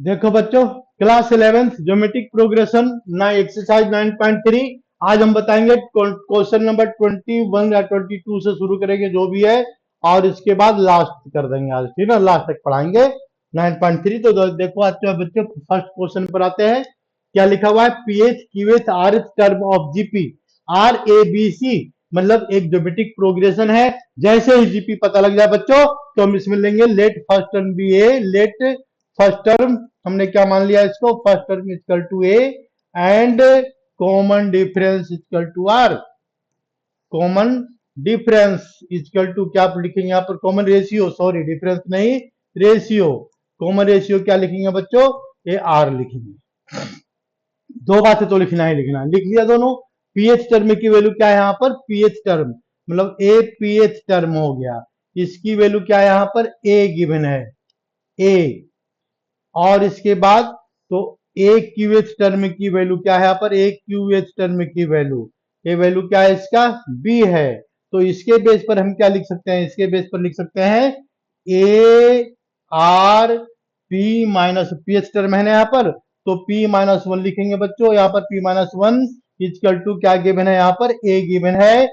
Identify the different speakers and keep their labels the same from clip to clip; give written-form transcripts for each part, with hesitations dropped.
Speaker 1: देखो बच्चों, class 11th geometric progression ना एक्सरसाइज 9.3। आज हम बताएंगे क्वेश्चन नंबर 21 या 22 से शुरू करेंगे जो भी है, और इसके बाद लास्ट कर देंगे आज, ठीक है, लास्ट तक पढ़ाएंगे 9.3। तो देखो आज तो बच्चों फर्स्ट क्वेश्चन पर आते हैं। क्या लिखा हुआ है? Pth qth r term of GP are B B सी, मतलब एक ज्योमेट्रिक प्रोग्रेशन है। जैसे ही जीपी पता लग जाए बच्चों, तो हम इसमें लेंगे let first term B A, let first term हमने क्या मान लिया इसको, first term equal to A and common difference equal to R. Common difference equal to क्या लिखेंगे यहाँ पर? कॉमन रेशियो, सॉरी डिफरेंस नहीं, रेशियो। कॉमन रेशियो क्या लिखेंगे बच्चों? ये आर लिखेंगे। दो बातें तो लिखना ही लिखना, लिख लिया दोनों। पीएच टर्म की वैल्यू क्या है यहाँ पर? पीएच टर्म मतलब ए पीएच टर्म हो गया। इसकी वैल्यू क्या है यहाँ पर? ए गिवन है, ए। और इसके बाद तो ए क्यू एच टर्म की वैल्यू क्या है यहाँ पर? ए क्यू एच टर्म की वैल्यू, ये वैल्यू क्या है इसका? बी है। तो इसके बेस पर हम क्या लिख सकते हैं? इसके बेस पर लिख सकते हैं A R P minus P H term है ना यहाँ पर, तो पी माइनस वन लिखेंगे बच्चों। यहाँ पर P minus one equal to क्या गिवन है यहाँ पर? ए गिवन है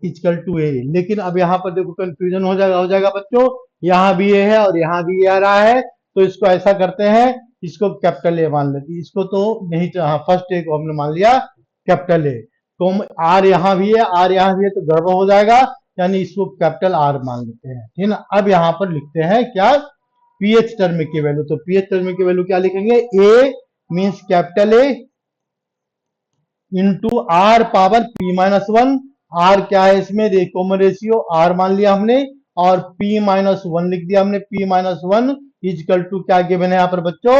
Speaker 1: इजकल टू ए। लेकिन अब यहाँ पर देखो कंफ्यूजन हो जाएगा बच्चों। यहाँ भी ए है और यहाँ भी ए आ रहा है, तो इसको ऐसा करते हैं, इसको कैपिटल ए मान लेते हैं। इसको तो नहीं, हाँ फर्स्ट ए को हमने मान लिया कैपिटल ए। तो आर यहाँ भी है, आर यहाँ भी है, तो गड़बड़ हो जाएगा, यानी इसको कैपिटल आर मान लेते हैं, ठीक है ना। अब यहाँ पर लिखते हैं क्या? पीएच टर्म की वैल्यू। तो पीएच टर्म की वैल्यू क्या लिखेंगे? A means capital A into R power P minus one. R क्या है इसमें? कॉमन रेशियो आर मान लिया हमने, और पी माइनस वन लिख दिया हमने। P minus one equal to क्या गिवन है यहाँ पर बच्चों?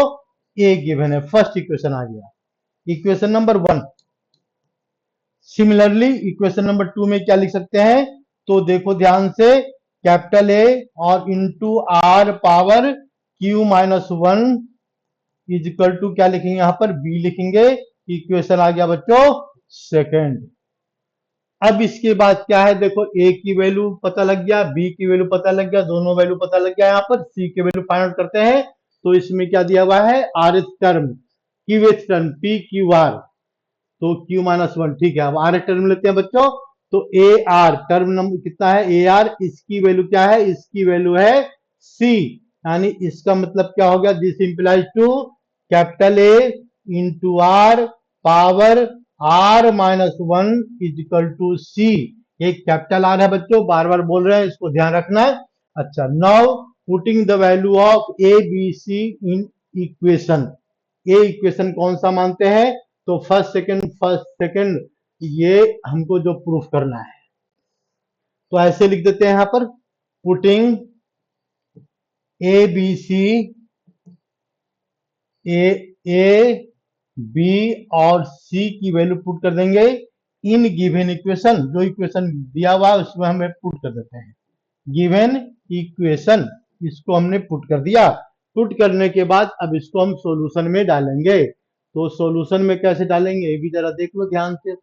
Speaker 1: ए गिवन है। फर्स्ट इक्वेशन आ गया, equation number one. Similarly equation number two में क्या लिख सकते हैं? तो देखो ध्यान से, कैपिटल ए और into R power Q minus one equal to क्या लिखेंगे यहाँ पर? बी लिखेंगे। इक्वेशन आ गया बच्चों सेकंड। अब इसके बाद क्या है? देखो ए की वैल्यू पता लग गया, बी की वैल्यू पता लग गया, दोनों वैल्यू पता लग गया। यहाँ पर सी की वैल्यू फाइंड आउट करते हैं। तो इसमें क्या दिया हुआ है? R H term, Q H term, P Q R, तो क्यू माइनस वन, ठीक है। अब आर एच टर्म लेते हैं बच्चों। तो ए आर टर्म नंबर कितना है? ए आर, इसकी वैल्यू क्या है? इसकी वैल्यू है सी, यानी इसका मतलब क्या हो गया? This implies to capital A into R power R minus one equal to C. एक कैपिटल आर है बच्चों, बार बार बोल रहे हैं, इसको ध्यान रखना है। अच्छा, now putting the value of A B C in equation. ये इक्वेशन कौन सा मानते हैं? तो फर्स्ट सेकंड ये हमको जो प्रूफ करना है, तो ऐसे लिख देते हैं यहाँ पर, putting A B C, A B और सी की वैल्यू पुट कर देंगे इन गिवन इक्वेशन। जो इक्वेशन दिया हुआ है उसमें हमें पुट कर देते हैं गिवन इक्वेशन। इसको हमने पुट कर दिया। पुट करने के बाद अब इसको हम सॉल्यूशन में डालेंगे। तो सॉल्यूशन में कैसे डालेंगे ये भी जरा देख लो ध्यान से।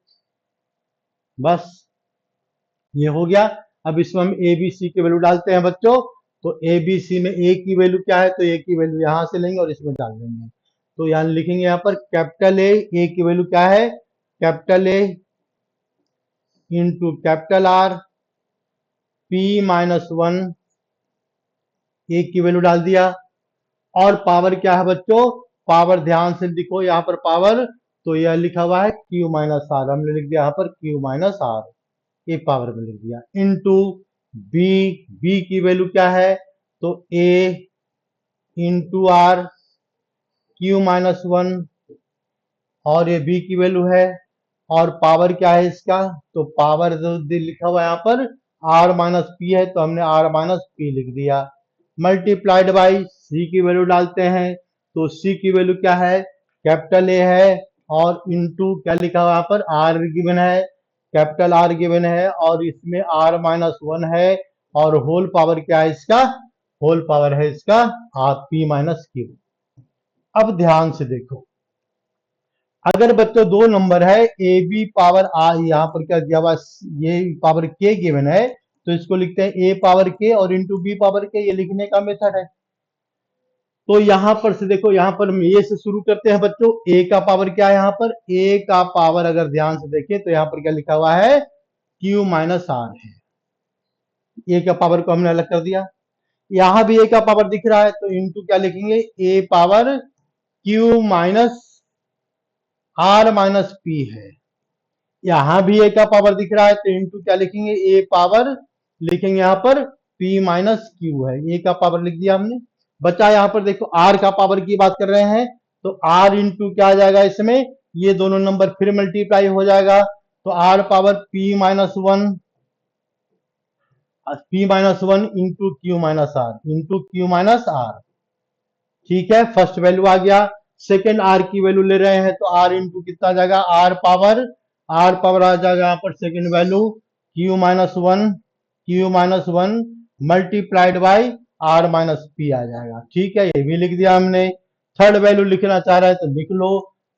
Speaker 1: बस ये हो गया। अब इसमें हम ए बी सी की वैल्यू डालते हैं बच्चों। तो ए बी सी में ए की वैल्यू क्या है? तो ए की वैल्यू यहां से लेंगे और इसमें डाल देंगे। तो यहाँ लिखेंगे यहाँ पर कैपिटल ए की वैल्यू क्या है? Capital A into capital R P minus one, A की वैल्यू डाल दिया। और पावर क्या है बच्चों? पावर ध्यान से लिखो यहाँ पर पावर, तो यह लिखा हुआ है क्यू माइनस आर, हमने लिख दिया यहाँ पर Q minus R, A power में लिख दिया। इनटू बी, बी की वैल्यू क्या है? तो A into R Q minus one, और ये बी की वैल्यू है। और पावर क्या है इसका? तो पावर जो लिखा हुआ है यहाँ पर आर माइनस पी है, तो हमने आर माइनस पी लिख दिया। मल्टीप्लाइड बाई सी की वैल्यू डालते हैं। तो सी की वैल्यू क्या है? कैपिटल ए है, और इंटू क्या लिखा हुआ यहाँ पर? आर गिवन है, कैपिटल आर गिवन है, और इसमें आर माइनस वन है। और होल पावर क्या है इसका? होल पावर है इसका आर पी माइनस क्यू। अब ध्यान से देखो, अगर बच्चों दो नंबर है ए बी पावर आर, यहाँ पर क्या दिया हुआ? ये पावर के गिवन है, तो इसको लिखते हैं ए पावर के और इंटू बी पावर के। ये लिखने का मेथड है। तो यहां पर से देखो, यहां पर हम ए से शुरू करते हैं बच्चों। ए का पावर क्या है यहाँ पर? ए का पावर अगर ध्यान से देखें तो यहाँ पर क्या लिखा हुआ है? क्यू माइनस आर है। ए का पावर को हमने अलग कर दिया। यहां भी ए का पावर दिख रहा है तो इंटू क्या लिखेंगे? A power Q minus R minus P है। यहां भी ए का पावर दिख रहा है तो इंटू क्या लिखेंगे? ए पावर लिखेंगे यहां पर पी माइनस क्यू है। ए का पावर लिख दिया हमने। बचा यहां पर देखो आर का पावर की बात कर रहे हैं तो आर इंटू क्या आ जाएगा इसमें? ये दोनों नंबर फिर मल्टीप्लाई हो जाएगा तो R power P minus one into Q minus R. ठीक है, फर्स्ट वैल्यू आ गया। सेकेंड आर की वैल्यू ले रहे हैं तो आर इंटू कितना आ जाएगा? आर पावर आ जाएगा यहाँ पर second value Q minus one multiplied by R minus P आ जाएगा। ठीक है, ये भी लिख दिया हमने। थर्ड वैल्यू लिखना चाह रहे हैं तो लिख लो।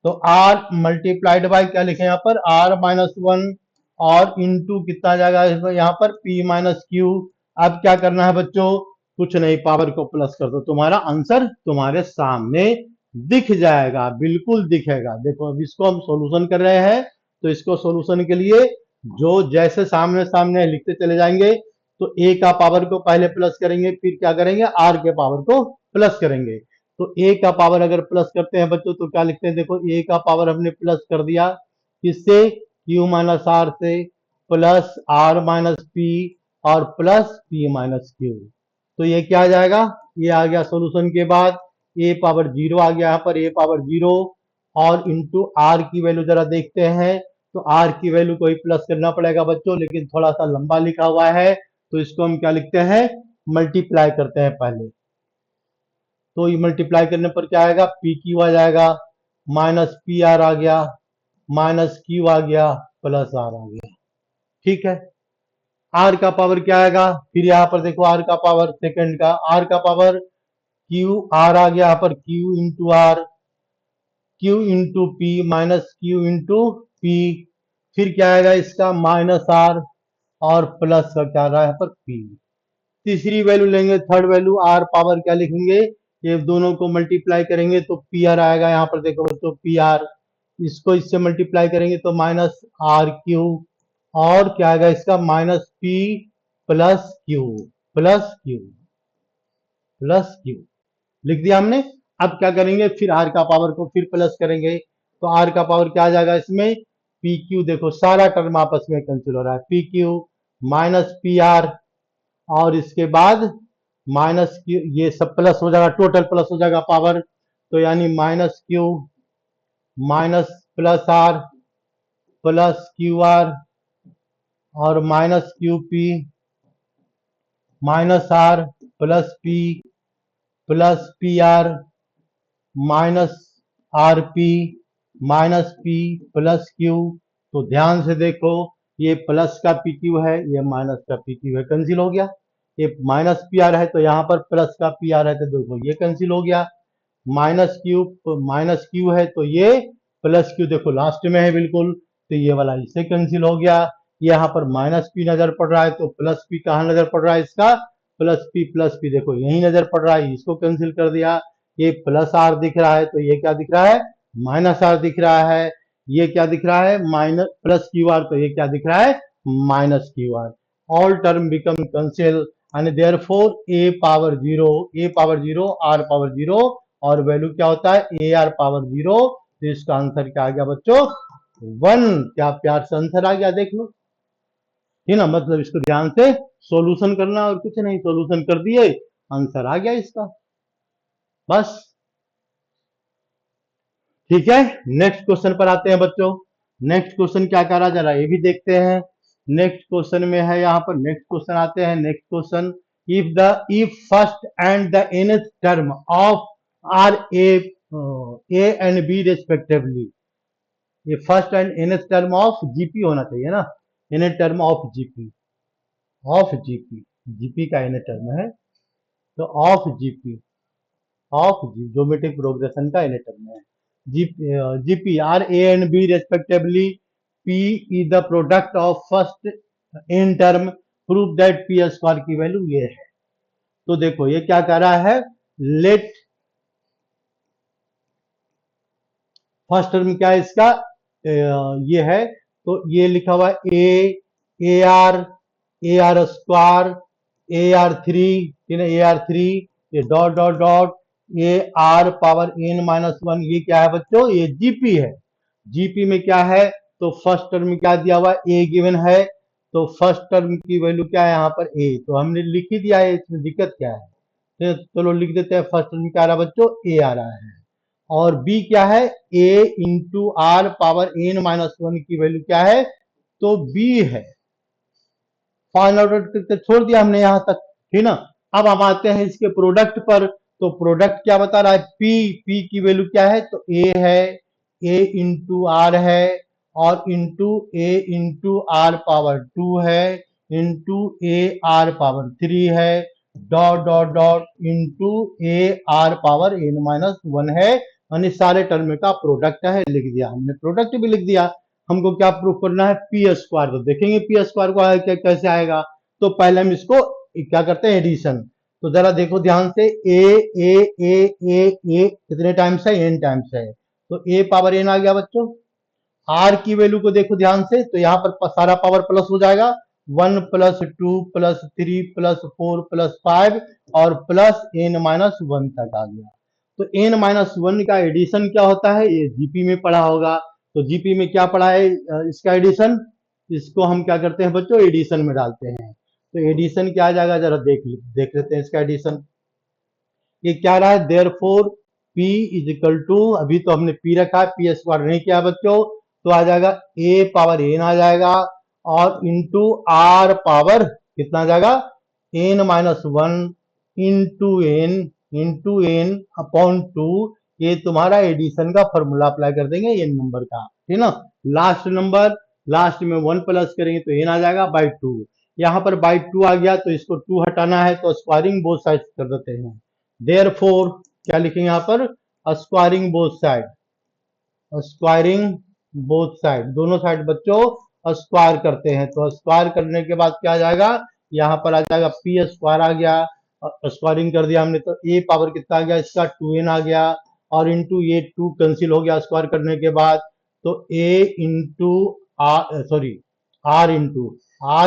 Speaker 1: तो आर मल्टीप्लाइड बाई क्या लिखे यहाँ पर? आर माइनस वन और इंटू कितना आ जाएगा यहाँ पर? P minus Q. अब क्या करना है बच्चों? कुछ नहीं, पावर को प्लस कर दो, तुम्हारा आंसर तुम्हारे सामने दिख जाएगा, बिल्कुल दिखेगा। देखो अब इसको हम सॉल्यूशन कर रहे हैं तो इसको सॉल्यूशन के लिए जो जैसे सामने सामने लिखते चले जाएंगे तो ए का पावर को पहले प्लस करेंगे, फिर क्या करेंगे? आर के पावर को प्लस करेंगे। तो ए का पावर अगर प्लस करते हैं बच्चों तो क्या लिखते हैं? देखो ए का पावर हमने प्लस कर दिया किससे? क्यू माइनस आर से, प्लस आर माइनस पी और प्लस पी माइनस क्यू। तो ये क्या आ जाएगा? ये आ गया सॉल्यूशन के बाद ए पावर जीरो आ गया यहाँ पर, ए पावर जीरो और इंटू आर की वैल्यू जरा देखते हैं तो आर की वैल्यू को ही प्लस करना पड़ेगा बच्चों, लेकिन थोड़ा सा लंबा लिखा हुआ है तो इसको हम क्या लिखते हैं? मल्टीप्लाई करते हैं पहले। तो ये मल्टीप्लाई करने पर क्या आएगा? पी क्यू आ जाएगा, माइनस पी आर आ गया, माइनस क्यू आ गया, प्लस आर आ गया। ठीक है, आर का पावर क्या आएगा? फिर यहाँ पर देखो आर का पावर सेकंड का, आर का पावर क्यू आर आ गया यहाँ पर, Q into R, Q into P minus Q into P. फिर क्या आएगा इसका? माइनस आर और प्लस का क्या आ रहा है यहाँ पर? पी। तीसरी वैल्यू लेंगे, थर्ड वैल्यू आर पावर क्या लिखेंगे? ये दोनों को मल्टीप्लाई करेंगे तो पी आर आएगा यहाँ पर, देखो बच्चों पी आर। इसको इससे मल्टीप्लाई करेंगे तो माइनस आर क्यू और क्या आएगा इसका? Minus P plus Q plus Q plus Q लिख दिया हमने। अब क्या करेंगे? फिर आर का पावर को फिर प्लस करेंगे तो आर का पावर क्या आ जाएगा इसमें? P Q. देखो सारा टर्म आपस में कैंसिल हो रहा है, P Q minus P R और इसके बाद माइनस क्यू, ये सब प्लस हो जाएगा, टोटल प्लस हो जाएगा पावर। तो यानी minus Q minus plus R plus Q R और minus Q P minus R plus P R minus R P plus Q. तो ध्यान से देखो, ये प्लस का पी क्यू है, ये माइनस का पी क्यू है, कैंसिल हो गया। ये माइनस पी आर है तो यहाँ पर प्लस का पी आर है तो देखो ये कैंसिल हो गया। माइनस क्यू है तो ये प्लस क्यू देखो लास्ट में है बिल्कुल, तो ये वाला इससे कैंसिल हो गया। यहाँ पर माइनस पी नजर पड़ रहा है तो प्लस पी कहाँ नजर पड़ रहा है इसका? प्लस पी देखो यही नजर पड़ रहा है, इसको कैंसिल कर दिया। ये प्लस आर दिख रहा है तो ये क्या दिख रहा है? माइनस आर दिख रहा है। ये क्या दिख रहा है? माइनस प्लस क्यू आर, तो ये क्या दिख रहा है? Minus Q R. All term become cancel and therefore A power zero R power zero और वैल्यू क्या होता है? A R power zero. तो इसका आंसर क्या आ गया बच्चों? 1। क्या प्यार से आंसर आ गया, देख लो, है ना। मतलब इसको ध्यान से सॉल्यूशन करना और कुछ नहीं, सॉल्यूशन कर दिए, आंसर आ गया इसका, बस। ठीक है, नेक्स्ट क्वेश्चन पर आते हैं बच्चों। नेक्स्ट क्वेश्चन क्या कह रहा है जरा ये भी देखते हैं। नेक्स्ट क्वेश्चन में है यहाँ पर, नेक्स्ट क्वेश्चन आते हैं। Next question, if first and the nth term of are a and b respectively, ये first and nth term of GP होना चाहिए ना, nth टर्म ऑफ जीपी का nth टर्म है तो ऑफ जीपी ज्योमेट्रिक प्रोग्रेशन का nth टर्म है। GP are A and B respectively, P is the product of first n term, prove that P square की value ये है। तो देखो ये क्या कह रहा है? लेट फर्स्ट टर्म क्या है इसका, ये है, तो ये लिखा हुआ A R square A R three, A R three, ये dot dot dot A R power N minus one, ये क्या है बच्चों, ये जीपी है। जीपी में क्या है, तो फर्स्ट टर्म क्या दिया हुआ, ए गिवन है, तो फर्स्ट टर्म की वैल्यू क्या है यहाँ पर ए, तो हमने लिख ही दिया है, इसमें दिक्कत क्या है, तो चलो लिख देते हैं। फर्स्ट टर्म क्या आ रहा है बच्चों, ए आ रहा है, और बी क्या है, A into R power N minus one की वैल्यू क्या है, तो बी है। फाइंड आउट करके छोड़ दिया हमने यहां तक, ठीक ना। अब हम आते हैं इसके प्रोडक्ट पर, तो प्रोडक्ट क्या बता रहा है, पी की वैल्यू क्या है, तो ए है, ए इंटू आर है, और into A into R power two है, into A R power three है, dot dot dot into A R power N minus one है, यानी सारे टर्म का प्रोडक्ट है, लिख दिया हमने, प्रोडक्ट भी लिख दिया। हमको क्या प्रूफ करना है, पी स्क्वायर, तो देखेंगे पी स्क्वायर को कैसे आएगा। तो पहले हम इसको क्या करते हैं, एडिशन। तो जरा देखो ध्यान से, ए कितने टाइम्स है, एन टाइम्स है, तो ए पावर एन आ गया बच्चों। आर की वैल्यू को देखो ध्यान से, तो यहाँ पर सारा पावर प्लस हो जाएगा, 1+2+3+4+5 और प्लस एन माइनस वन तक आ गया। तो एन माइनस वन का एडिशन क्या होता है, ये जीपी में पढ़ा होगा, तो जीपी में क्या पढ़ा है, इसका एडिशन, इसको हम क्या करते हैं बच्चों, एडिशन में डालते हैं। तो एडिशन क्या आ जाएगा, जरा देख लेते हैं इसका एडिशन। ये क्या रहा है, therefore P is equal to, अभी तो हमने पी रखा है, पी स्क्वायर नहीं किया बच्चों, तो आ जाएगा ए पावर एन आ जाएगा, और इंटू आर पावर कितना आ जाएगा, N minus one into N upon two, ये तुम्हारा एडिशन का फॉर्मूला अप्लाई कर देंगे एन नंबर का, ठीक ना। लास्ट नंबर, लास्ट में वन प्लस करेंगे तो एन आ जाएगा बाई टू, यहाँ पर बाई टू आ गया, तो इसको टू हटाना है, तो स्क्वायरिंग बोथ साइड कर देते हैं। देयरफॉर क्या लिखेंगे यहाँ पर, squaring both side, squaring both side, दोनों साइड बच्चों स्क्वायर करते हैं, तो स्क्वायर करने के बाद क्या आ जाएगा, यहाँ पर आ जाएगा पी स्क्वायर आ गया, स्क्वायरिंग कर दिया हमने, तो ए पावर कितना आ गया इसका, 2n आ गया, और इंटू ये 2 कैंसिल हो गया स्क्वायर करने के बाद, तो A into R, sorry R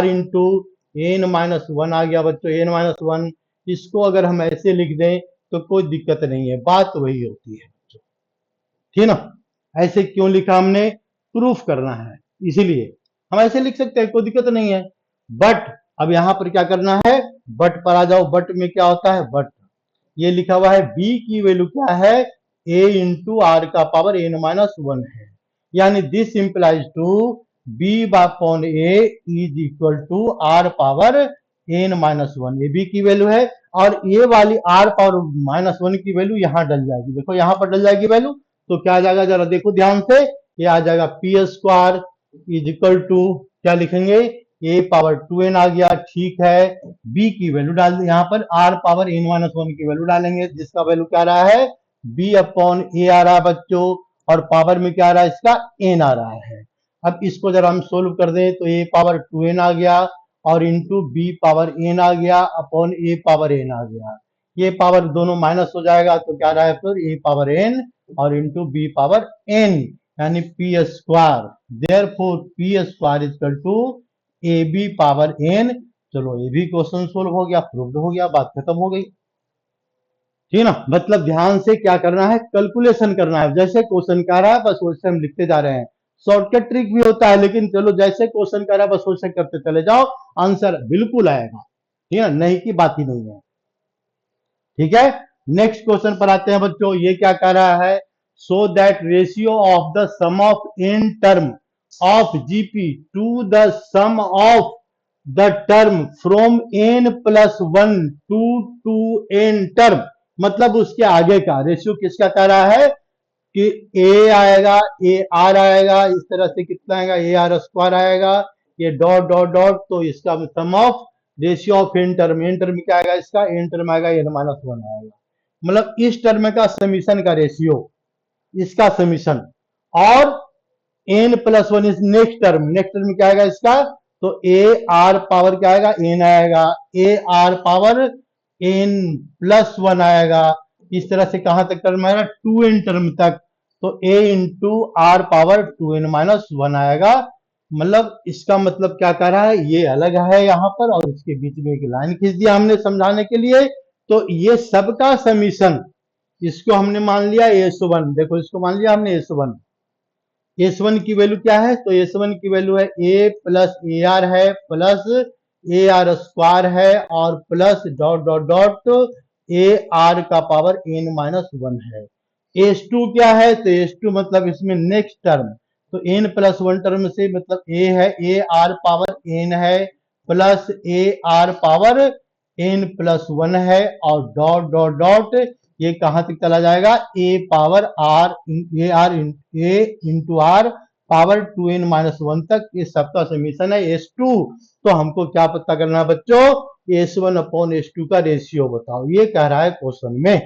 Speaker 1: into N minus one आ गया बच्चों, एन माइनस वन। इसको अगर हम ऐसे लिख दें तो कोई दिक्कत नहीं है, बात वही होती है बच्चों, ठीक ना। ऐसे क्यों लिखा हमने, प्रूफ करना है, इसीलिए हम ऐसे लिख सकते हैं, कोई दिक्कत नहीं है। बट अब यहां पर क्या करना है, बट पर आ जाओ, बट में क्या होता है, बट ये लिखा हुआ है बी की वैल्यू क्या है, ए इंटू आर का पावर एन माइनस वन है, यानी this implies to B upon A is equal to R power N minus one, ये बी की वैल्यू है, और ये वाली आर पावर माइनस वन की वैल्यू यहां डल जाएगी, देखो यहां पर डल जाएगी वैल्यू, तो क्या आ जाएगा, जरा देखो ध्यान से, ये आ जाएगा P square is equal to, क्या लिखेंगे, ए पावर 2n आ गया, ठीक है। बी की वैल्यू डाल दें, यहाँ पर R power N minus one की वैल्यू डालेंगे, जिसका वैल्यू क्या आ रहा है, बी अपॉन ए आ रहा है बच्चों, और पावर में क्या आ रहा है इसका, एन आ रहा है। अब इसको जरा हम सोल्व कर दें, तो ए पावर 2n आ गया, और इंटू बी पावर एन आ गया, अपॉन ए पावर एन आ गया, ये पावर दोनों माइनस हो जाएगा, तो क्या रहा है फिर, ए पावर एन और इंटू बी पावर एन, यानी P square, therefore P square is equal to A B power N. चलो ये भी क्वेश्चन सोल्व हो गया, प्रूव्ड हो गया, बात खत्म हो गई, ठीक ना। मतलब ध्यान से क्या करना है, कैलकुलेशन करना है, जैसे क्वेश्चन कर रहा है बस वैसे हम लिखते जा रहे हैं। शॉर्टकट ट्रिक भी होता है, लेकिन चलो जैसे क्वेश्चन कर रहा है बस वैसे करते चले जाओ, आंसर बिल्कुल आएगा, ठीक है, नहीं की बात ही नहीं है, ठीक है। नेक्स्ट क्वेश्चन पर आते हैं बच्चों, ये क्या कह रहा है, so that ratio of the sum of N term of GP to the sum of the term from N plus one to N term, मतलब उसके आगे का रेशियो किसका कह रहा है, कि ए आएगा, ए आर आएगा, इस तरह से कितना आएगा, ए आर स्क्वायर आएगा, ये डॉट डॉट डॉट, तो इसका sum of ratio of N term क्या आएगा इसका, एन टर्म आएगा एन माइनस वन आएगा, मतलब इस टर्म का समीशन का रेशियो, इसका समीशन, और एन प्लस वन इस नेक्स्ट टर्म क्या आएगा इसका, तो ए आर पावर क्या आएगा, एन आएगा, A R power N plus one आएगा, इस तरह से कहां तक टर्म आएगा, टू एन टर्म तक, तो a into R power 2n-1 आएगा। मतलब इसका मतलब क्या कह रहा है, ये अलग है यहाँ पर और इसके बीच में एक लाइन खींच दिया हमने समझाने के लिए। तो ये सबका समीशन, इसको हमने मान लिया S1, देखो इसको मान लिया हमने S1। S1 की वैल्यू क्या है, तो S1 की वैल्यू है a प्लस ए आर है प्लस ए आर स्क्वायर है और plus dot dot dot A are का पावर n-1 है। S2 क्या है, तो S2 मतलब इसमें नेक्स्ट टर्म, तो n+1 टर्म से मतलब a है, ए आर पावर n है plus A R power n+1 है और डॉट डॉट डॉट ये कहां तक चला जाएगा, a power R A R A into R power 2n-1 तक। ये सबका समीशन है S2। तो हमको क्या पता करना है बच्चों, S1 अपॉन S2 का रेशियो बताओ, ये कह रहा है क्वेश्चन में।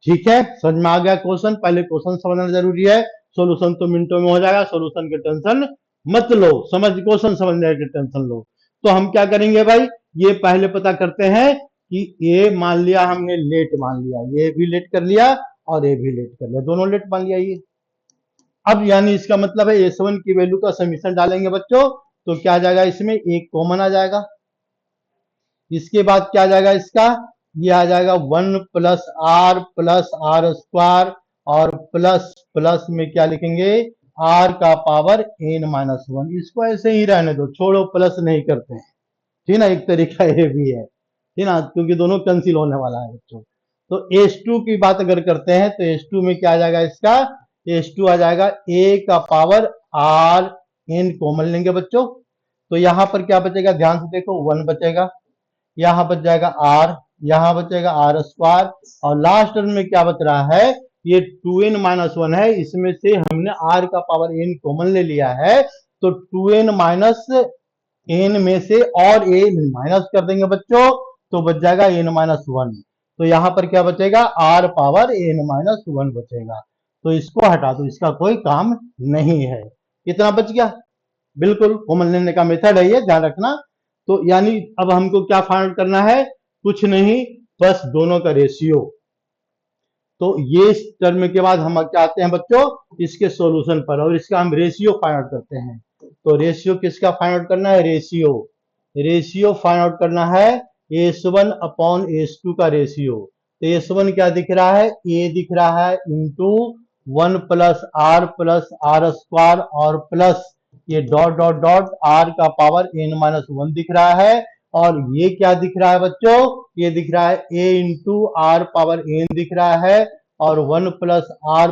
Speaker 1: ठीक है, समझ में आ गया क्वेश्चन। पहले क्वेश्चन समझना जरूरी है, सॉल्यूशन तो मिनटों में हो जाएगा, सॉल्यूशन की टेंशन मत लो, समझ क्वेश्चन समझने की टेंशन लो। तो हम क्या करेंगे भाई, ये पहले पता करते हैं कि ये मान लिया हमने लेट मान लिया, ये भी लेट कर लिया और ये भी लेट कर लिया, दोनों लेट मान लिया ये। अब यानी इसका मतलब है S1 की वैल्यू का समीशन डालेंगे बच्चों, तो क्या आ जाएगा, इसमें एक कॉमन आ जाएगा। इसके बाद क्या आ जाएगा इसका, ये आ जाएगा 1 प्लस आर स्क्वायर और प्लस प्लस में क्या लिखेंगे, आर का पावर n-1। इसको ऐसे ही रहने दो, छोड़ो, प्लस नहीं करते हैं, ठीक ना, एक तरीका ये भी है, ठीक ना, क्योंकि दोनों कैंसिल होने वाला है बच्चों। तो S2 की बात अगर करते हैं तो S2 में क्या आ जाएगा इसका, S2 आ जाएगा a का पावर r n कॉमन लेंगे बच्चों, तो यहां पर क्या बचेगा, ध्यान से देखो, 1 बचेगा, यहां बच जाएगा r, यहां बचेगा आर स्क्वायर और लास्ट टर्म में क्या बच रहा है, ये 2n-1 है, इसमें से हमने r का पावर n कॉमन ले लिया है, तो 2n माइनस n में से और a माइनस कर देंगे बच्चों, तो बच जाएगा n-1। तो यहां पर क्या बचेगा, r पावर n-1 बचेगा। तो इसको हटा दो, इसका कोई काम नहीं है। कितना बच गया, बिल्कुल कॉमन लेने का मेथड है ये, ध्यान रखना। तो यानी अब हमको क्या फाइंड करना है, कुछ नहीं, बस दोनों का रेशियो। तो ये इस टर्म के बाद हम क्या आते हैं बच्चों, इसके सॉल्यूशन पर, और इसका हम रेशियो फाइंड आउट करते हैं। तो रेशियो किसका फाइंड आउट करना है, रेशियो फाइंड आउट करना है S1 अपॉन S2 का रेशियो। तो S1 क्या दिख रहा है, a दिख रहा है इंटू 1 प्लस आर स्क्वायर और प्लस ये डॉट डॉट डॉट r का पावर n-1 दिख रहा है, और ये क्या दिख रहा है बच्चों, ये दिख रहा है a into R power n दिख रहा है और 1 प्लस आर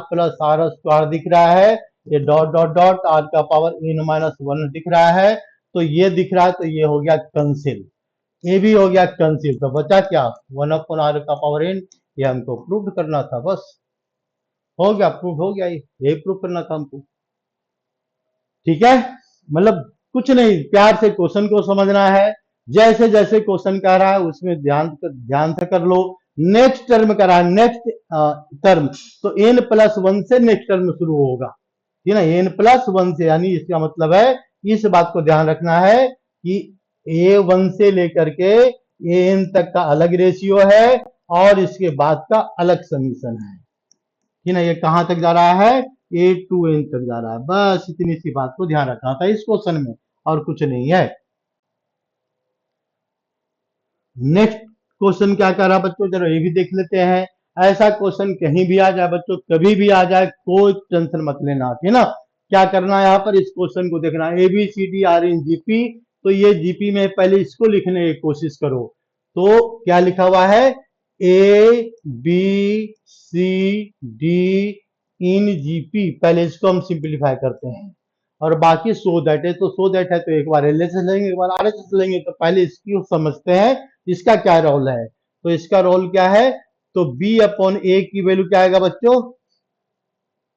Speaker 1: स्क्वायर दिख रहा है, ये डॉट डॉट डॉट r का पावर n-1 दिख रहा है। तो ये दिख रहा है, तो ये हो गया कैंसिल, ये भी हो गया कैंसिल, तो बचा क्या, 1 अपॉन आर का पावर n। ये हमको प्रूव करना था, बस हो गया, प्रूव हो गया, ये प्रूव करना था हमको। ठीक है, मतलब कुछ नहीं, प्यार से क्वेश्चन को समझना है, जैसे जैसे क्वेश्चन कह रहा है उसमें ध्यान से कर लो। नेक्स्ट टर्म करा है, नेक्स्ट टर्म, तो n+1 से नेक्स्ट टर्म शुरू होगा, ठीक है ना, n+1 से, यानी इसका मतलब है, इस बात को ध्यान रखना है कि a1 से लेकर के an तक का अलग रेशियो है और इसके बाद का अलग समीशन है, ठीक ना, ये कहां तक जा रहा है, A2n तक जा रहा है। बस इतनी सी बात को ध्यान रखना था इस क्वेश्चन में, और कुछ नहीं है। नेक्स्ट क्वेश्चन क्या कर रहा है बच्चों, जरा ये भी देख लेते हैं। ऐसा क्वेश्चन कहीं भी आ जाए बच्चों, कभी भी आ जाए, कोई टेंशन मत लेना, ठीक है ना। क्या करना है यहाँ पर, इस क्वेश्चन को देखना, ABCD इन जीपी, तो ये जीपी में पहले इसको लिखने की कोशिश करो। तो क्या लिखा हुआ है, ABCD इन जीपी, पहले इसको हम सिंप्लीफाई करते हैं, और बाकी सो दैट है, तो सो दैट है तो एक बार LHS लेंगे, एक बार RHS लेंगे। तो पहले इसकी समझते हैं इसका क्या रोल है। तो इसका रोल क्या है, तो B अपॉन ए की वैल्यू क्या आएगा बच्चों,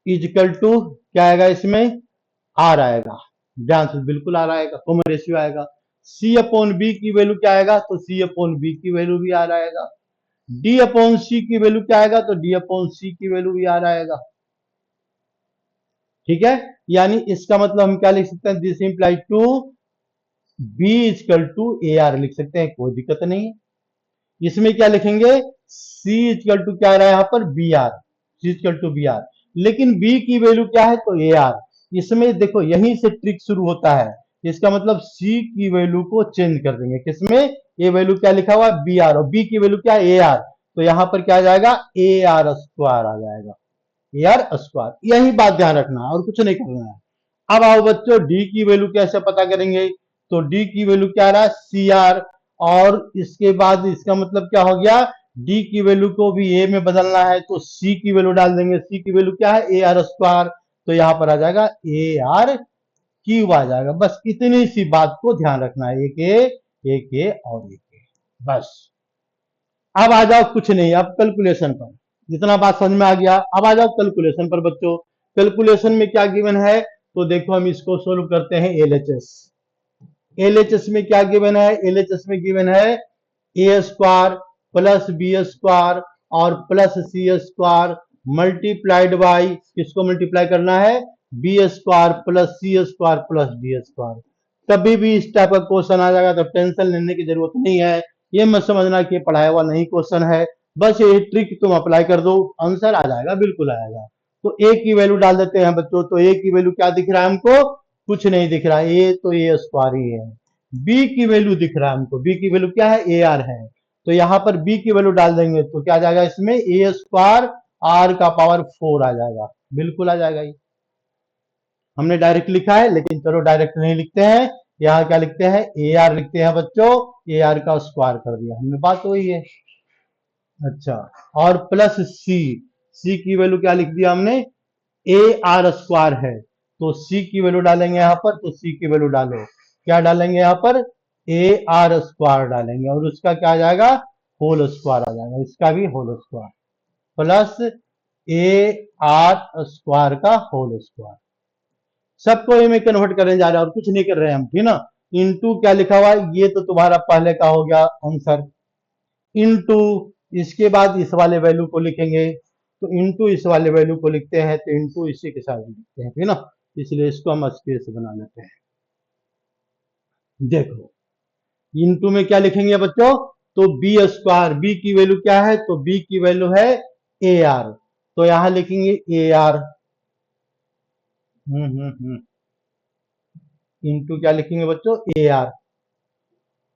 Speaker 1: इजिकल टू क्या आएगा, इसमें R आएगा, ध्यान से, बिल्कुल R आएगा, कॉमन रेशियो आएगा। C अपॉन बी की वैल्यू क्या आएगा, तो C अपॉन बी की वैल्यू भी R आएगा। D अपॉन C की वैल्यू क्या आएगा, तो D अपॉन C की वैल्यू भी R आएगा। ठीक है, यानी इसका मतलब हम क्या लिख सकते हैं, this imply to B equal to AR लिख सकते हैं, कोई दिक्कत नहीं है। इसमें क्या लिखेंगे, C इजकल टू क्या आ रहा है यहाँ पर, BR, C equal to BR, लेकिन बी की वैल्यू क्या है, तो ए आर। इसमें देखो यहीं से ट्रिक शुरू होता है। इसका मतलब सी की वैल्यू को चेंज कर देंगे, किसमें, ए वैल्यू क्या लिखा हुआ है, बी आर, और बी की वैल्यू क्या है, ए आर। तो यहां पर क्या आ जाएगा, ए आर स्क्वायर आ जाएगा, ए आर स्क्वायर। यही बात ध्यान रखना है और कुछ नहीं करना है। अब आओ बच्चों, डी की वैल्यू कैसे पता करेंगे, तो डी की वैल्यू क्या रहा, सी आर। और इसके बाद इसका मतलब क्या हो गया, डी की वैल्यू को भी ए में बदलना है तो सी की वैल्यू डाल देंगे। सी की वैल्यू क्या है, ए आर स्क्वायर। तो यहां पर आ जाएगा ए आर क्यूब आ जाएगा। बस इतनी सी बात को ध्यान रखना है, एक ए और एक ए, बस। अब आ जाओ, कुछ नहीं, अब कैलकुलेशन पर। जितना बात समझ में आ गया, अब आ जाओ कैलकुलेशन पर बच्चों। कैलकुलेशन में क्या गिवन है, तो देखो हम इसको सोल्व करते हैं एलएचएस। एलएचएस में क्या गिवन है, एलएचएस में गिवन है A square plus B square और plus C square multiplied by, किसको मल्टीप्लाई करना है, B square plus C square plus D square. कभी भी इस टाइप का क्वेश्चन आ जाएगा तो टेंशन लेने की जरूरत नहीं है। ये मत समझना कि पढ़ाया हुआ नहीं क्वेश्चन है, बस ये ट्रिक तुम अप्लाई कर दो, आंसर आ जाएगा, बिल्कुल आएगा। तो ए की वैल्यू डाल देते हैं बच्चों। तो ए की वैल्यू क्या दिख रहा है हमको, कुछ नहीं दिख रहा है, ए तो ए स्क्वायर ही है। बी की वैल्यू दिख रहा है हमको, बी की वैल्यू क्या है, ए आर है। तो यहां पर बी की वैल्यू डाल देंगे तो क्या आ जाएगा, इसमें ए स्क्वायर आर का पावर 4 आ जाएगा, बिल्कुल आ जाएगा। ये हमने डायरेक्ट लिखा है, लेकिन चलो डायरेक्ट नहीं लिखते हैं, यहाँ क्या लिखते हैं, ए आर लिखते हैं बच्चों, ए आर का स्क्वायर कर दिया हमने, बात वही है। अच्छा, और प्लस सी, सी की वैल्यू क्या लिख दिया हमने, ए आर स्क्वायर है। तो सी की वैल्यू डालेंगे यहाँ पर, तो सी की वैल्यू डालो, क्या डालेंगे यहाँ पर, ए आर स्क्वायर डालेंगे, और उसका क्या आ जाएगा, होल स्क्वायर आ जाएगा, इसका भी whole square plus A R square का होल स्क्वायर। सबको ए में कन्वर्ट करने जा रहे हैं और कुछ नहीं कर रहे हैं हम, ठीक ना। इनटू क्या लिखा हुआ है, ये तो तुम्हारा पहले का हो गया आंसर, इनटू इसके बाद इस वाले वैल्यू को लिखेंगे, तो इनटू इस वाले वैल्यू को लिखते हैं, तो इनटू इसी के साथ लिखते हैं, ठीक ना। इसलिए इसको हम स्पेस बना लेते हैं। देखो इनटू में क्या लिखेंगे बच्चों, तो बी स्क्वायर, बी की वैल्यू क्या है, तो बी की वैल्यू है ए आर, तो यहां लिखेंगे ए आर, इनटू क्या लिखेंगे बच्चों, A R,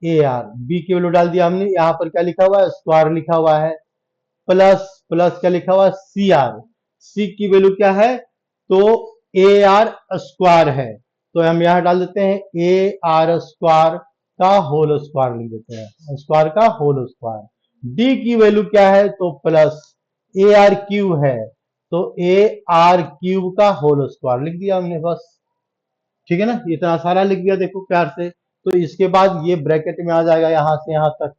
Speaker 1: A R, B की वैल्यू डाल दिया हमने, यहाँ पर क्या लिखा हुआ है, स्क्वायर लिखा हुआ है, प्लस प्लस क्या लिखा हुआ है, सी आर, सी की वैल्यू क्या है, तो ए आर स्क्वायर है, तो हम यहाँ डाल देते हैं ए आर स्क्वायर का होल स्क्वायर लिख देते हैं, स्क्वायर का होल स्क्वायर। डी की वैल्यू क्या है, तो प्लस ए आर क्यूब है, तो ए आर क्यूब का होल स्क्वायर लिख दिया हमने, बस ठीक है ना, इतना सारा लिख दिया देखो प्यार से। तो इसके बाद ये ब्रैकेट में आ जाएगा यहां से यहां तक।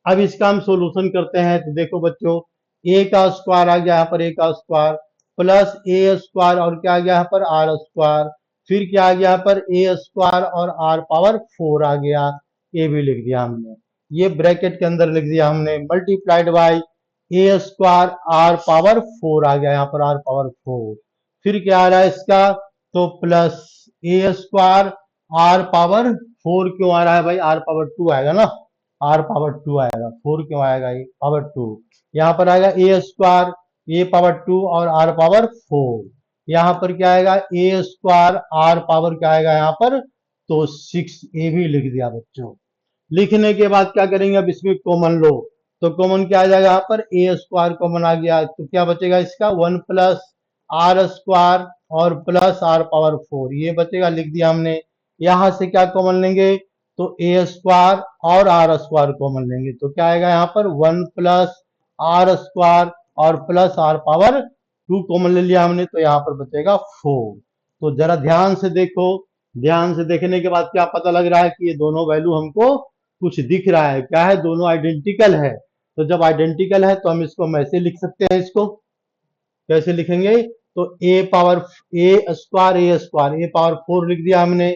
Speaker 1: अब इसका हम सोल्यूशन करते हैं, तो देखो बच्चों, ए का स्क्वायर आ गया यहाँ पर, ए का स्क्वायर प्लस ए स्क्वायर और क्या आ गया यहाँ पर, आर स्क्वायर, फिर क्या आ गया यहाँ पर, ए स्क्वायर और आर पावर 4 आ गया, ये भी लिख दिया हमने, ये ब्रैकेट के अंदर लिख दिया हमने, multiplied by A square R power 4 आ गया यहाँ पर, आर पावर 4, फिर क्या आ रहा है इसका, तो plus A square R power 4 क्यों आ रहा है भाई, आर पावर 2 आएगा ना, आर पावर 2 आएगा, 4 क्यों आएगा, ये पावर 2, यहाँ पर आएगा ए स्क्वायर, ए पावर 2 और आर पावर 4, यहाँ पर क्या आएगा, ए स्क्वायर आर पावर क्या आएगा यहाँ पर, तो 6, ए भी लिख दिया बच्चों। लिखने के बाद क्या करेंगे, अब इसमें कॉमन लो, तो कॉमन क्या आ जाएगा यहाँ पर, ए स्क्वायर कॉमन आ गया, तो क्या बचेगा इसका, 1 प्लस आर स्क्वायर और प्लस आर पावर 4, ये बचेगा, लिख दिया हमने। यहां से क्या कॉमन लेंगे, तो ए स्क्वायर और आर स्क्वायर कॉमन लेंगे, तो क्या आएगा यहाँ पर, 1 प्लस आर स्क्वायर और प्लस आर पावर 2 कॉमन ले लिया हमने, तो यहाँ पर बचेगा 4। तो जरा ध्यान से देखो, ध्यान से देखने के बाद क्या पता लग रहा है कि ये दोनों वैल्यू हमको कुछ दिख रहा है, क्या है, दोनों आइडेंटिकल है। तो जब आइडेंटिकल है तो हम इसको हम ऐसे लिख सकते हैं, इसको कैसे लिखेंगे, तो ए स्क्वायर, ए पावर 4 लिख दिया हमने,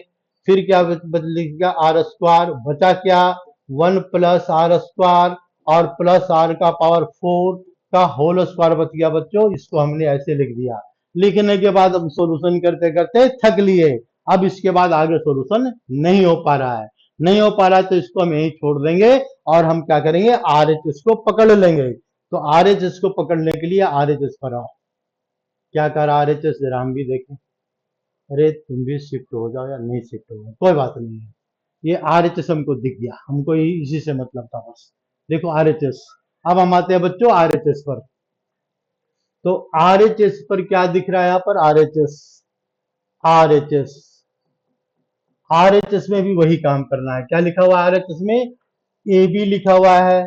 Speaker 1: फिर क्या लिख दिया, आर स्क्वायर, बचा क्या, 1 प्लस आर स्क्वायर और प्लस आर का पावर 4 का होल स्क्वायर बच गया बच्चों, इसको हमने ऐसे लिख दिया। लिखने के बाद हम सोल्यूशन करते करते थक लिए, अब इसके बाद आगे सोल्यूशन नहीं हो पा रहा है, नहीं हो पा रहा है तो इसको हम यही छोड़ देंगे, और हम क्या करेंगे, आर एच एस को पकड़ लेंगे। तो आर एच एस को पकड़ने के लिए आर एच एस पर आओ, क्या कर आर एच एस, जरा हम भी देखें। अरे तुम भी शिफ्ट हो जाओ या नहीं शिफ्ट हो जाओ, कोई बात नहीं है। ये आर एच एस हमको दिख गया, हमको इसी से मतलब था बस। देखो आर एच एस। अब हम आते हैं बच्चों आर एच एस पर। तो आर एच एस पर क्या दिख रहा है यहाँ पर, are H S. Are H S, are H S में भी वही काम करना है। क्या लिखा हुआ है आर एच एस में, ए बी लिखा हुआ है,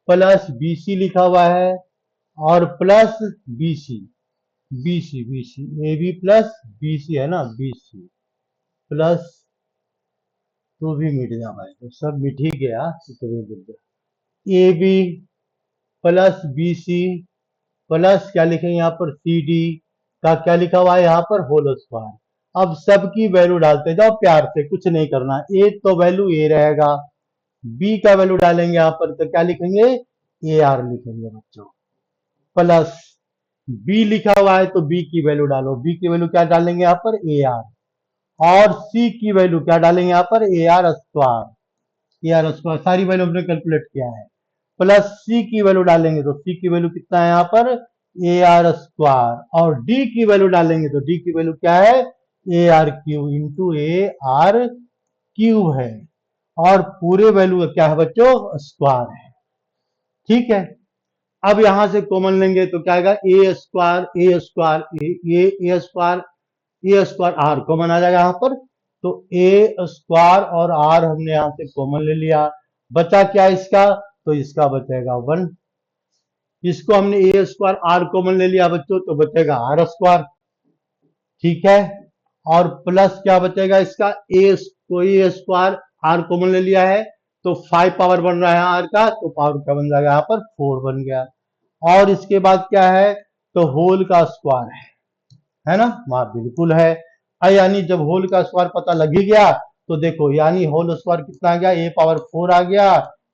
Speaker 1: प्लस बी सी लिखा हुआ है, और plus B C. B C, B C, A B plus B C है ना, बी सी प्लस, तू भी मिट जा भाई, तो सब मिट ही गया तो तू भी मिट जा। A B plus B C plus क्या लिखेंगे यहाँ पर, सी डी का क्या लिखा हुआ है यहाँ पर, होल स्क्वायर। अब सबकी वैल्यू डालते जाओ प्यार से, कुछ नहीं करना। ए तो वैल्यू ए रहेगा, बी का वैल्यू डालेंगे यहाँ पर तो क्या लिखेंगे, ए आर लिखेंगे बच्चों। प्लस बी लिखा हुआ है तो बी की वैल्यू डालो, बी की वैल्यू क्या डालेंगे यहाँ पर, ए आर। और सी की वैल्यू क्या डालेंगे यहाँ पर, ए R square. A R square सारी वैल्यू हमने कैलकुलेट किया है। प्लस सी की वैल्यू डालेंगे तो सी की वैल्यू कितना है यहाँ पर, ए आर स्क्वायर। और डी की वैल्यू डालेंगे तो डी की वैल्यू क्या है, A are Q into A are Q है। और पूरे वैल्यू क्या है बच्चों, स्क्वायर है। ठीक है। अब यहां से कॉमन लेंगे तो क्या आएगा, A square, A square, A square, A square R common आ जाएगा यहाँ पर। तो ए स्क्वायर और आर हमने यहां से कॉमन ले लिया। बचा क्या इसका, तो इसका बचेगा 1। इसको हमने ए स्क्वायर आर कॉमन ले लिया बच्चों, तो बचेगा आर स्क्वायर। ठीक है। और प्लस क्या बचेगा इसका, ए स्क्वायर आर कॉमन ले लिया है तो 5 पावर बन रहा है आर का, तो पावर क्या बन जाएगा यहाँ पर, 4 बन गया। और इसके बाद क्या है, तो होल का स्क्वायर है ना, वहां बिल्कुल है। यानी जब होल का स्क्वायर पता लग ही गया तो देखो, यानी होल स्क्वायर कितना आ गया, ए पावर 4 आ गया,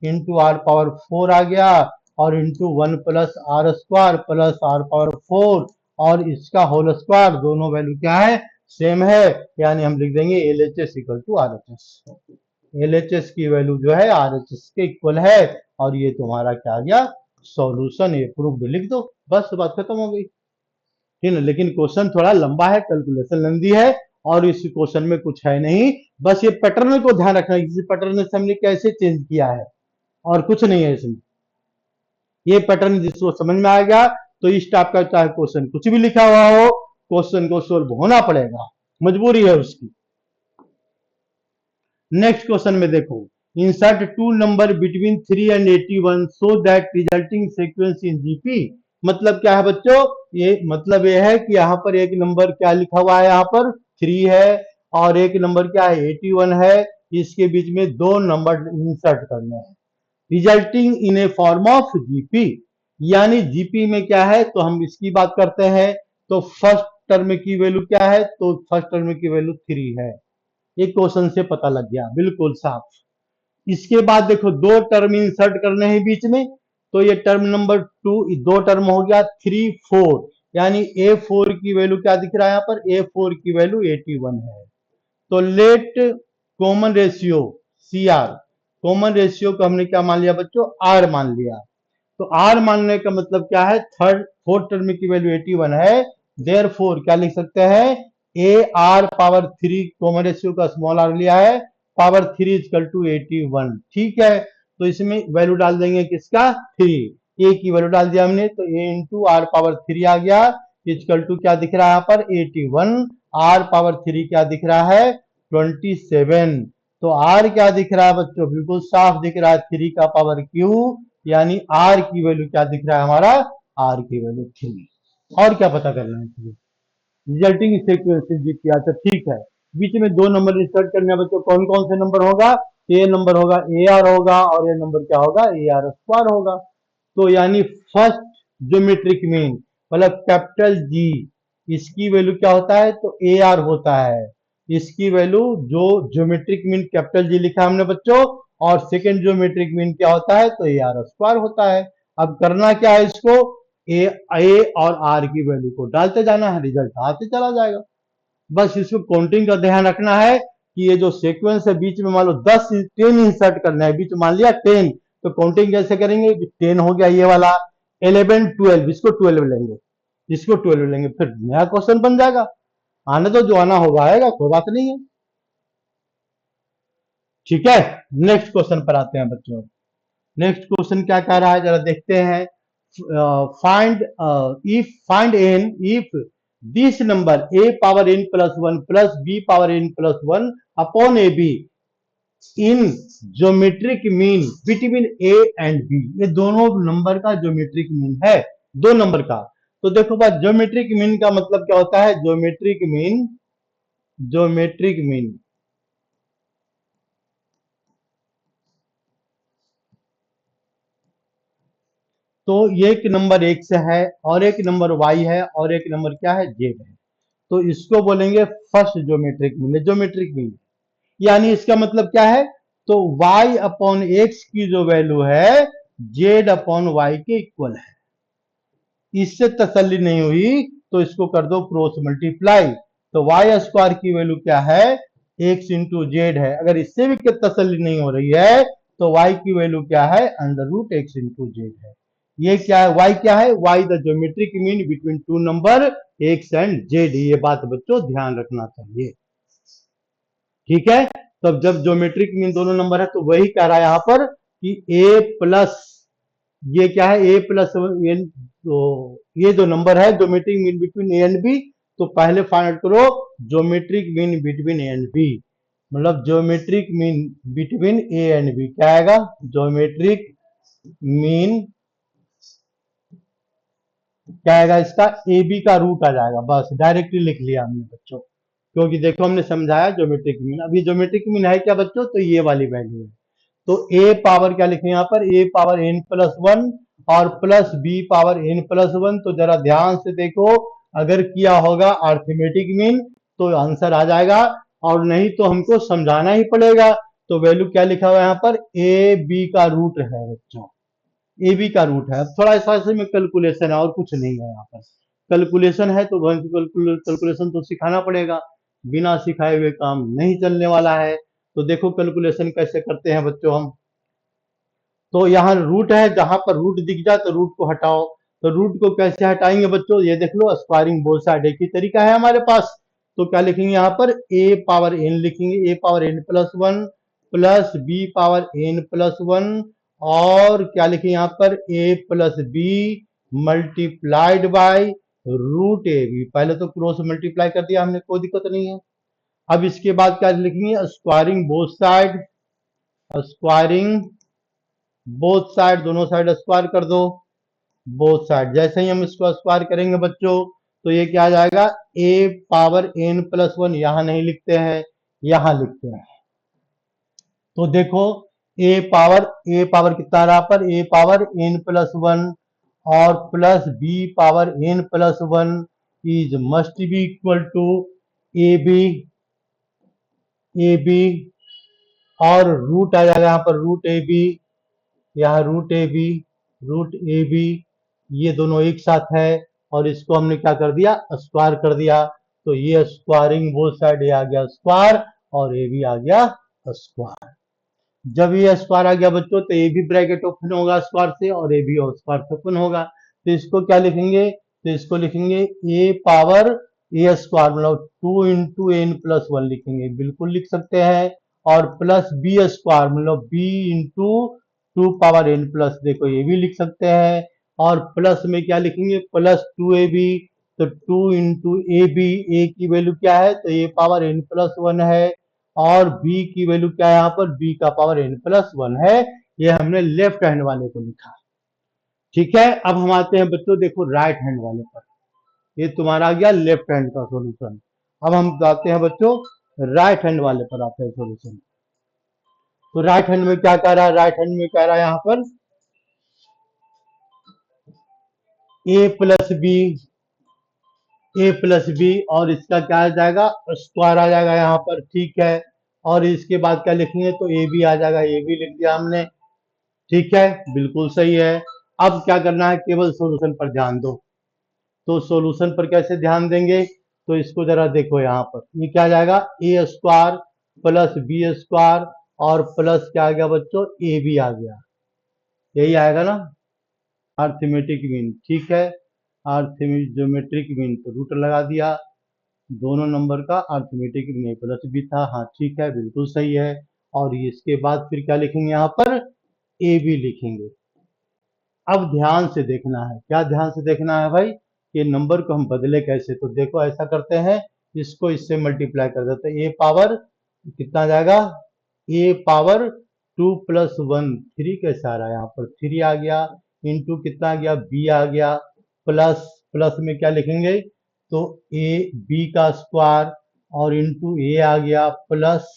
Speaker 1: इंटू आर पावर 4 आ गया, और into 1 plus R square plus R power 4, और इसका होल स्क्वायर, दोनों वैल्यू क्या है, सेम है। यानी हम लिख देंगे L H S equal to R H S. L H S की वैल्यू जो है आर एच एस के इक्वल है। और ये तुम्हारा क्या आ गया, सॉल्यूशन। ये प्रूफ लिख दो, बस बात खत्म हो गई। ठीक है। लेकिन क्वेश्चन थोड़ा लंबा है, कैलकुलेशन लंबी है, और इस क्वेश्चन में कुछ है नहीं, बस ये पैटर्न को ध्यान रखना, इस पैटर्न से हमने कैसे चेंज किया है, और कुछ नहीं है इसमें। ये पैटर्न जिसको समझ में आ गया तो इस टाइप का चाहे क्वेश्चन कुछ भी लिखा हुआ हो, क्वेश्चन को सोल्व होना पड़ेगा, मजबूरी है उसकी। नेक्स्ट क्वेश्चन में देखो, insert two number between 3 and 81 so that resulting sequence in GP. मतलब क्या है बच्चों, ये मतलब ये है कि यहाँ पर एक नंबर क्या लिखा हुआ है, यहाँ पर 3 है, और एक नंबर क्या है 81 है। इसके बीच में दो नंबर इंसर्ट करने हैं, resulting in A form of GP. यानी जीपी में क्या है, तो हम इसकी बात करते हैं। तो फर्स्ट टर्म की वैल्यू क्या है, तो फर्स्ट टर्म की वैल्यू 3 है। एक क्वेश्चन से पता लग गया, बिल्कुल साफ। इसके बाद देखो दो टर्म इंसर्ट करने हैं बीच में, तो ये टर्म नंबर 2, दो टर्म हो गया 3 4। यानी A4 की वैल्यू क्या दिख रहा है यहाँ पर, A4 की वैल्यू 81 है। तो late common ratio CR, common ratio को हमने क्या मान लिया बच्चों, R मान लिया। तो R मानने का मतलब क्या है, फोर्थ टर्म की वैल्यू 81 है, देयरफॉर क्या लिख सकते हैं, ए आर पावर 3, कॉमन रेशियो का स्मॉल आर लिया है, पावर 3 इजकल टू 81। ठीक है। तो इसमें वैल्यू डाल देंगे किसका, 3। ए की वैल्यू डाल दिया हमने, तो ए इंटू आर पावर 3 आ गया, इजकल टू क्या दिख रहा है यहाँ पर 81। आर पावर 3 क्या दिख रहा है, 27। तो आर क्या दिख रहा है बच्चों, बिल्कुल साफ दिख रहा है, 3 का पावर क्यू। यानी आर की वैल्यू क्या दिख रहा है हमारा, आर की वैल्यू 3। और क्या पता करना है, रिजल्टिंग सीक्वेंस जीपी। अच्छा ठीक है। बीच में दो नंबर इंसर्ट करने हैं बच्चों, कौन कौन से नंबर होगा, ए नंबर होगा ए आर होगा, और ये नंबर क्या होगा, ए आर स्क्वायर होगा। तो यानी फर्स्ट ज्योमेट्रिक मीन मतलब कैपिटल जी, इसकी वैल्यू क्या होता है, तो ए आर होता है। इसकी वैल्यू जो ज्योमेट्रिक मीन कैपिटल जी लिखा हमने बच्चों, और सेकेंड ज्योमेट्रिक मीन क्या होता है, तो ए आर स्क्वायर होता है। अब करना क्या है, इसको ए और आर की वैल्यू को डालते जाना है, रिजल्ट आते चला जाएगा। बस इसको काउंटिंग का ध्यान रखना है कि ये जो सीक्वेंस है बीच में मान लो 10 10 इंसर्ट करना है, बीच मान लिया 10, तो काउंटिंग कैसे करेंगे, 10 हो गया ये वाला, 11 12, इसको 12 लेंगे, इसको 12 लेंगे, फिर नया क्वेश्चन बन जाएगा। आने तो जो आना होगा आएगा, कोई बात नहीं है। ठीक है, नेक्स्ट क्वेश्चन पर आते हैं बच्चों। नेक्स्ट क्वेश्चन क्या कह रहा है जरा देखते हैं। Find N if this number a power n plus one plus b power n plus one upon A B in geometric mean between a and b। ये दोनों नंबर का ज्योमेट्रिक मीन है, दो नंबर का। तो देखो बात, ज्योमेट्रिक मीन का मतलब क्या होता है? ज्योमेट्रिक मीन तो ये एक नंबर x है और एक नंबर y है और एक नंबर क्या है? z है। तो इसको बोलेंगे फर्स्ट ज्योमेट्रिक मीन। यानी इसका मतलब क्या है? तो y अपॉन एक्स की जो वैल्यू है z अपॉन वाई के इक्वल है। इससे तसल्ली नहीं हुई तो इसको कर दो क्रॉस मल्टीप्लाई। तो वाई स्क्वायर की वैल्यू क्या है? एक्स इंटू जेड है। अगर इससे भी तसल्ली नहीं हो रही है तो वाई की वैल्यू क्या है? Under root X into Z है। ये क्या है? वाई क्या है? Y the geometric mean between two number X and Z. ये बात बच्चों ध्यान रखना चाहिए। ठीक है, तब जब ज्योमेट्रिक मीन दोनों नंबर है तो वही कह रहा है यहां पर कि ए प्लस, ये क्या है? A plus N. तो ये जो नंबर है geometric mean between A and B, तो पहले फाइंड आउट करो geometric mean between A and B. मतलब geometric mean between A and B क्या आएगा? ज्योमेट्रिक मीन क्या आएगा इसका? ए बी का रूट आ जाएगा। बस डायरेक्टली लिख लिया हमने बच्चों, क्योंकि देखो हमने समझाया ज्योमेट्रिक मीन। अभी ज्योमेट्रिक मीन है क्या बच्चों? तो ये वाली वैल्यू है। तो ए पावर क्या लिखें यहाँ पर? A power N plus one और plus B power N plus one. तो जरा ध्यान से देखो, अगर किया होगा अर्थमेटिक मीन तो आंसर आ जाएगा, और नहीं तो हमको समझाना ही पड़ेगा। तो वैल्यू क्या लिखा हुआ है यहाँ पर? ए बी का रूट है बच्चों, ए बी का रूट है। अब थोड़ा सा इसमें कैलकुलेशन है और कुछ नहीं है यहाँ पर। कैलकुलेशन है तो कैलकुलेशन तो सिखाना पड़ेगा, बिना सिखाए हुए काम नहीं चलने वाला है। तो देखो कैलकुलेशन कैसे करते हैं बच्चों हम। तो यहाँ रूट है, जहां पर रूट दिख जाए तो रूट को हटाओ। तो रूट को कैसे हटाएंगे बच्चों? ये देख लो, स्क्वायरिंग बोथ साइड एक ही तरीका है हमारे पास। तो क्या लिखेंगे यहाँ पर? ए पावर एन लिखेंगे, A power N plus one plus B power N plus one, और क्या लिखेंगे यहाँ पर? A plus B multiplied by root A B. पहले तो क्रॉस मल्टीप्लाई कर दिया हमने, कोई दिक्कत नहीं है। अब इसके बाद क्या लिखेंगे? Squaring both side, squaring both side, दोनों साइड स्क्वायर कर दो। बोथ साइड जैसे ही हम इसको स्क्वायर करेंगे बच्चों, तो ये क्या आ जाएगा? ए पावर एन प्लस वन। यहां नहीं लिखते हैं, यहां लिखते हैं। तो देखो, ए पावर कितना रहा पर? A power N plus one और plus B power N plus one is must be equal to A B, A B, और रूट आ जाएगा यहाँ पर रूट ए बी, यहाँ रूट ए बी ये दोनों एक साथ है, और इसको हमने क्या कर दिया? स्क्वायर कर दिया। तो ये स्क्वायरिंग बोथ साइड, ये आ गया स्क्वायर और ए भी आ गया स्क्वायर। जब ये स्क्वायर आ गया बच्चों तो ए भी ब्रैकेट ओपन होगा स्क्वायर से और ए भी स्क्वायर से ओपन होगा। तो इसको क्या लिखेंगे? तो इसको लिखेंगे ए पावर ए स्क्वायर, मतलब two into N plus one लिखेंगे, बिल्कुल लिख सकते हैं। और प्लस बी स्क्वायर मतलब B into two power N plus, देखो ये भी लिख सकते हैं। और प्लस में क्या लिखेंगे? प्लस टू ए बी, तो टू इंटू ए बी, ए की वैल्यू क्या है? तो ए पावर एन प्लस वन है, और b की वैल्यू क्या है यहाँ पर? b का पावर n प्लस वन है। ये हमने लेफ्ट हैंड वाले को लिखा। ठीक है, अब हम आते हैं बच्चों देखो राइट हैंड वाले पर। ये तुम्हारा आ गया लेफ्ट हैंड का सॉल्यूशन। अब हम आते हैं बच्चों राइट हैंड वाले पर आते हैं सॉल्यूशन। तो राइट हैंड में क्या कह रहा है? राइट हैंड में कह रहा है यहाँ पर a प्लस बी और इसका क्या आ जाएगा? स्क्वायर आ जाएगा यहाँ पर। ठीक है, और इसके बाद क्या लिखेंगे? तो ए बी आ जाएगा, ए बी लिख दिया हमने। ठीक है, बिल्कुल सही है। अब क्या करना है? केवल सॉल्यूशन पर ध्यान दो। तो सॉल्यूशन पर कैसे ध्यान देंगे? तो इसको जरा देखो यहाँ पर, ये क्या आ जाएगा? ए स्क्वायर प्लस बी स्क्वायर और प्लस क्या आ गया बच्चों? ए बी आ गया। यही आएगा ना अर्थमेटिक मीन। ठीक है, अर्थमेटिक मीन तो रूट लगा दिया, दोनों नंबर का अर्थमेटिक मीन प्लस भी था, हाँ ठीक है बिल्कुल सही है। और इसके बाद फिर क्या लिखेंगे यहाँ पर, ए बी लिखेंगे। अब ध्यान से देखना है, क्या ध्यान से देखना है भाई, ये नंबर को हम बदले कैसे, तो देखो ऐसा करते हैं, इसको इससे मल्टीप्लाई कर देते हैं, ए पावर कितना आ जाएगा, ए पावर 2+1, 3 कैसे आ रहा है यहाँ पर, 3 आ गया, इंटू कितना आ गया, बी आ गया, प्लस प्लस में क्या लिखेंगे, तो ए बी का स्क्वायर और इंटू ए आ गया, plus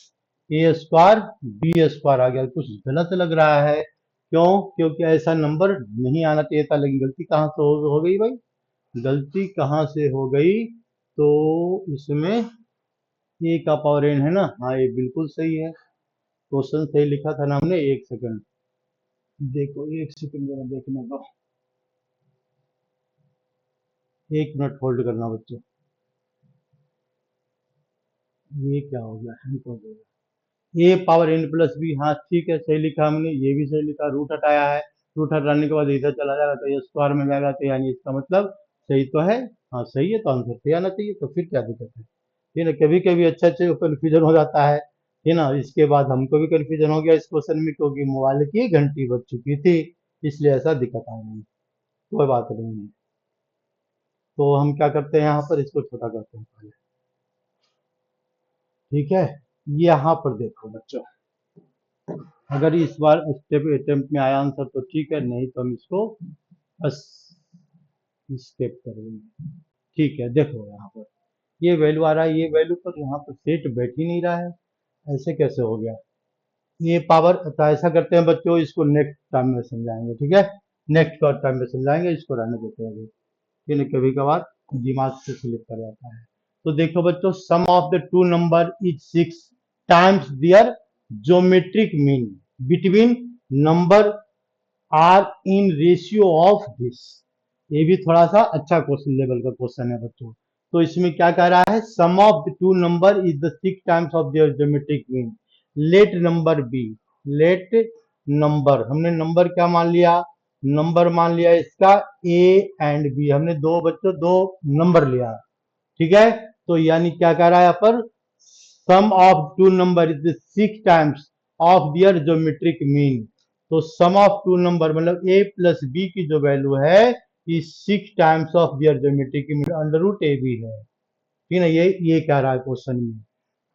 Speaker 1: A square B square आ गया। कुछ गलत लग रहा है, क्यों, क्योंकि ऐसा नंबर नहीं आना चाहिए था, लेकिन गलती कहाँ से हो गई भाई, गलती कहाँ से हो गई, तो इसमें ए का पावर एन है ना, हाँ ये बिल्कुल सही है, क्वेश्चन सही लिखा था ना हमने। एक सेकंड देखो, एक सेकंड जरा देखने दो, 1 मिनट होल्ड करना बच्चों, ये क्या हो गया, हैंग हो गया, ए पावर एन प्लस बी, हाँ ठीक है सही लिखा हमने, ये भी सही लिखा, रूट हटाया है, रूट हटाने के बाद इधर चला जाएगा तो ये स्क्वायर में जाएगा, तो यानी इसका मतलब सही तो है, हाँ सही है, तो आंसर सही आना चाहिए, तो फिर क्या दिक्कत है, ये ना कभी कभी अच्छा अच्छा कन्फ्यूजन हो जाता है ना। इसके बाद हमको भी कन्फ्यूजन हो गया इस क्वेश्चन में, क्योंकि मोबाइल की घंटी बज चुकी थी, इसलिए ऐसा दिक्कत आ गई, कोई बात नहीं है। तो हम क्या करते हैं, यहाँ पर इसको छोटा करते हैं पहले, ठीक है। यहाँ पर देखो बच्चों, अगर इस बार स्टेप अटेम्प्ट में आया आंसर तो ठीक है, नहीं तो हम इसको बस स्टेप करेंगे, ठीक है। देखो यहाँ पर ये वैल्यू आ रहा है, ये वैल्यू पर यहाँ पर सेट बैठ ही नहीं रहा है, ऐसे कैसे हो गया, ये पावर, तो ऐसा करते हैं बच्चों, इसको नेक्स्ट टाइम में समझाएंगे, ठीक है, नेक्स्ट टाइम में समझाएंगे, इसको रहने देते हैं अभी, ये कभी कभार दिमाग से स्लिप कर जाता है। तो देखो बच्चों, sum of the two number is 6 times their geometric mean between number are in ratio of this, ये भी थोड़ा सा अच्छा क्वेश्चन लेवल का क्वेश्चन है बच्चों। तो इसमें क्या कह रहा है, sum of the two number is the 6 times of their geometric mean, let number B, let number, हमने नंबर क्या मान लिया, नंबर मान लिया इसका ए एंड बी, हमने दो बच्चों दो नंबर लिया, ठीक है। तो यानी क्या कह रहा है यहाँ पर, sum of two number is 6 times of their geometric mean, तो सम ऑफ टू नंबर मतलब ए प्लस बी की जो वैल्यू है, is 6 times of their geometric mean under root A B है, ठीक है ना, ये कह रहा है क्वेश्चन में।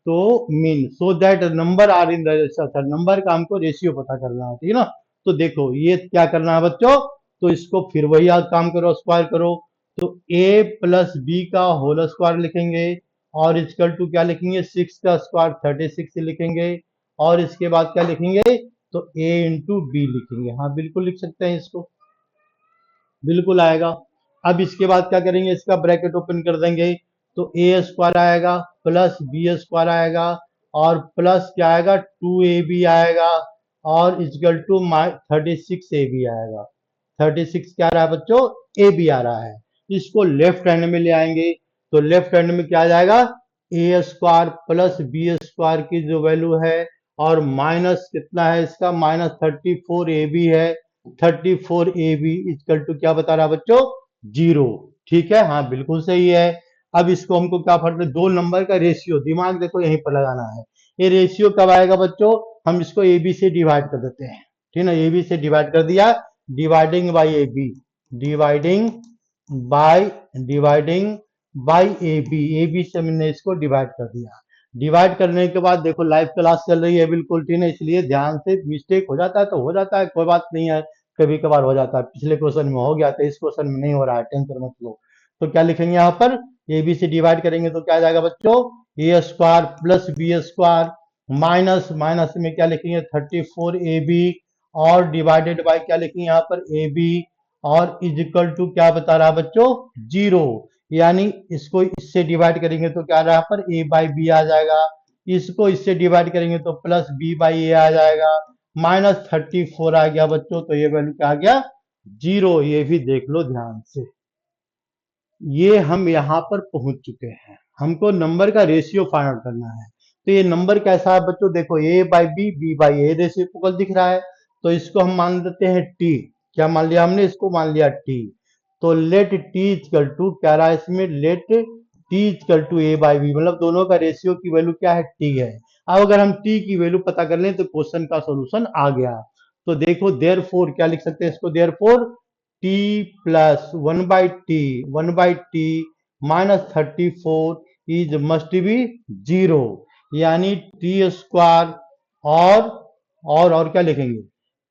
Speaker 1: तो mean so that number are in ratio, number का हमको रेशियो पता करना है, ठीक है ना। तो देखो ये क्या करना है बच्चों, तो इसको फिर वही आज काम करो, स्क्वायर करो, तो ए प्लस बी का होल स्क्वायर लिखेंगे, और इक्वल टू क्या लिखेंगे, 6 का स्क्वायर 36 लिखेंगे, और इसके बाद क्या लिखेंगे, तो ए इंटू बी लिखेंगे, हाँ बिल्कुल लिख सकते हैं इसको, बिल्कुल आएगा। अब इसके बाद क्या करेंगे, इसका ब्रैकेट ओपन कर देंगे, तो ए स्क्वायर आएगा प्लस बी स्क्वायर आएगा, और प्लस क्या आएगा 2ab आएगा, और इक्वल टू 36ab आएगा, 36 क्या आ रहा है बच्चों, ए बी आ रहा है, इसको लेफ्ट हैंड में ले आएंगे, तो लेफ्ट हैंड में क्या आ जाएगा, ए स्क्वायर प्लस बी स्क्वायर की जो वैल्यू है, और माइनस कितना है इसका, -34ab है, 34ab इक्वल टू क्या बता रहा है बच्चों, 0, ठीक है, हाँ बिल्कुल सही है। अब इसको हमको क्या फर्क है, दो नंबर का रेशियो, दिमाग देखो यहीं पर लगाना है, ये रेशियो कब आएगा बच्चों, हम इसको ए बी से डिवाइड कर देते हैं, ठीक है ना, ए बी से डिवाइड कर दिया, dividing by A B, dividing by dividing by A B से हमने इसको डिवाइड कर दिया, डिवाइड करने के बाद देखो लाइव क्लास चल रही है बिल्कुल, ठीक है, इसलिए ध्यान से, मिस्टेक हो जाता है तो हो जाता है, कोई बात नहीं है, कभी कभार हो जाता है, पिछले क्वेश्चन में हो गया था, इस क्वेश्चन में नहीं हो रहा है, टेंशन मत लो। तो क्या लिखेंगे यहाँ पर, ए बी से डिवाइड करेंगे तो क्या आ जाएगा बच्चों, A square plus B square, minus minus में क्या लिखेंगे 34ab, और डिवाइडेड बाय क्या लिखेंगे यहाँ पर ए बी, और इज इक्वल टू क्या बता रहा है बच्चों, 0, यानी इसको इससे डिवाइड करेंगे तो क्या आ रहा है यहाँ पर ए बाई बी आ जाएगा, इसको इससे डिवाइड करेंगे तो प्लस बी बाई ए आ जाएगा, -34 आ गया बच्चों, तो ये वैल्यू क्या आ गया, 0, ये भी देख लो ध्यान से। ये हम यहाँ पर पहुंच चुके हैं, हमको नंबर का रेशियो फाइंड आउट करना है, तो ये नंबर कैसा है बच्चों, देखो A by B, B by A reciprocal दिख रहा है, तो इसको हम मान देते हैं टी, क्या मान लिया हमने, इसको मान लिया टी, तो लेट टी इक्वल टू क्या रहा है इसमें, let T equal to A by B, मतलब दोनों का रेशियो की वैल्यू क्या है, टी है। अब अगर हम टी की वैल्यू पता कर लें तो क्वेश्चन का सॉल्यूशन आ गया। तो देखो देयर फोर क्या लिख सकते हैं इसको, therefore T plus one by T minus 34 is must be zero, यानी टी स्क्वायर और और क्या लिखेंगे,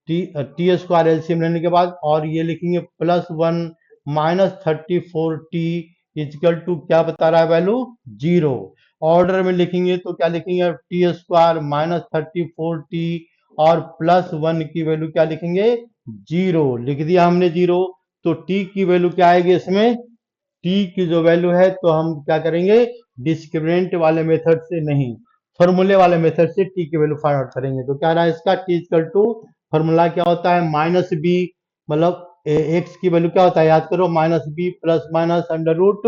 Speaker 1: टी स्क्वायर एलसीएम लेने के बाद, और ये लिखेंगे plus one minus 34 T equal to क्या बता रहा है वैल्यू, जीरो। ऑर्डर में लिखेंगे तो क्या लिखेंगे, टी स्क्वायर माइनस 34 टी और प्लस वन की वैल्यू क्या लिखेंगे, जीरो। लिख दिया हमने जीरो। तो टी की वैल्यू क्या आएगी इसमें, टी की जो वैल्यू है तो हम क्या करेंगे, डिस्क्रिमिनेंट वाले मेथड से नहीं, फॉर्मूले वाले मेथड से टी की वैल्यू फाइंड आउट करेंगे। तो क्या रहा है इसका, टी इक्वल टू फॉर्मूला क्या होता है, माइनस बी, मतलब एक्स की वैल्यू क्या होता है याद करो, minus B plus minus under root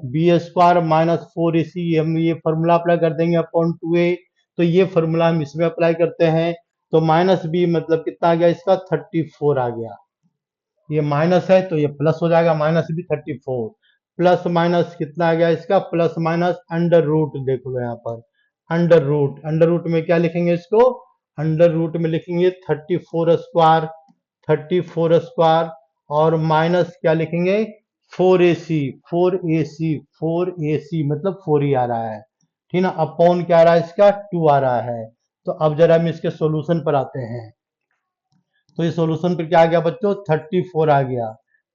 Speaker 1: B square minus 4ac, हम ये फॉर्मूला अप्लाई कर देंगे अपॉन 2a। तो ये फॉर्मूला हम इसमें अप्लाई करते हैं। तो माइनस बी मतलब कितना आ गया इसका, 34 आ गया। ये माइनस है तो ये प्लस हो जाएगा, माइनस भी 34 प्लस माइनस कितना आ गया इसका, प्लस माइनस अंडर रूट, देख लो यहाँ पर अंडर रूट में क्या लिखेंगे इसको, अंडर रूट में लिखेंगे 34 स्क्वायर और माइनस क्या लिखेंगे, 4ac मतलब 4 ही आ रहा है, ठीक ना। अपॉन क्या आ रहा है इसका, 2 आ रहा है। तो अब जरा हम इसके सॉल्यूशन पर आते हैं। तो ये सॉल्यूशन पे क्या आ गया बच्चों, 34 आ गया,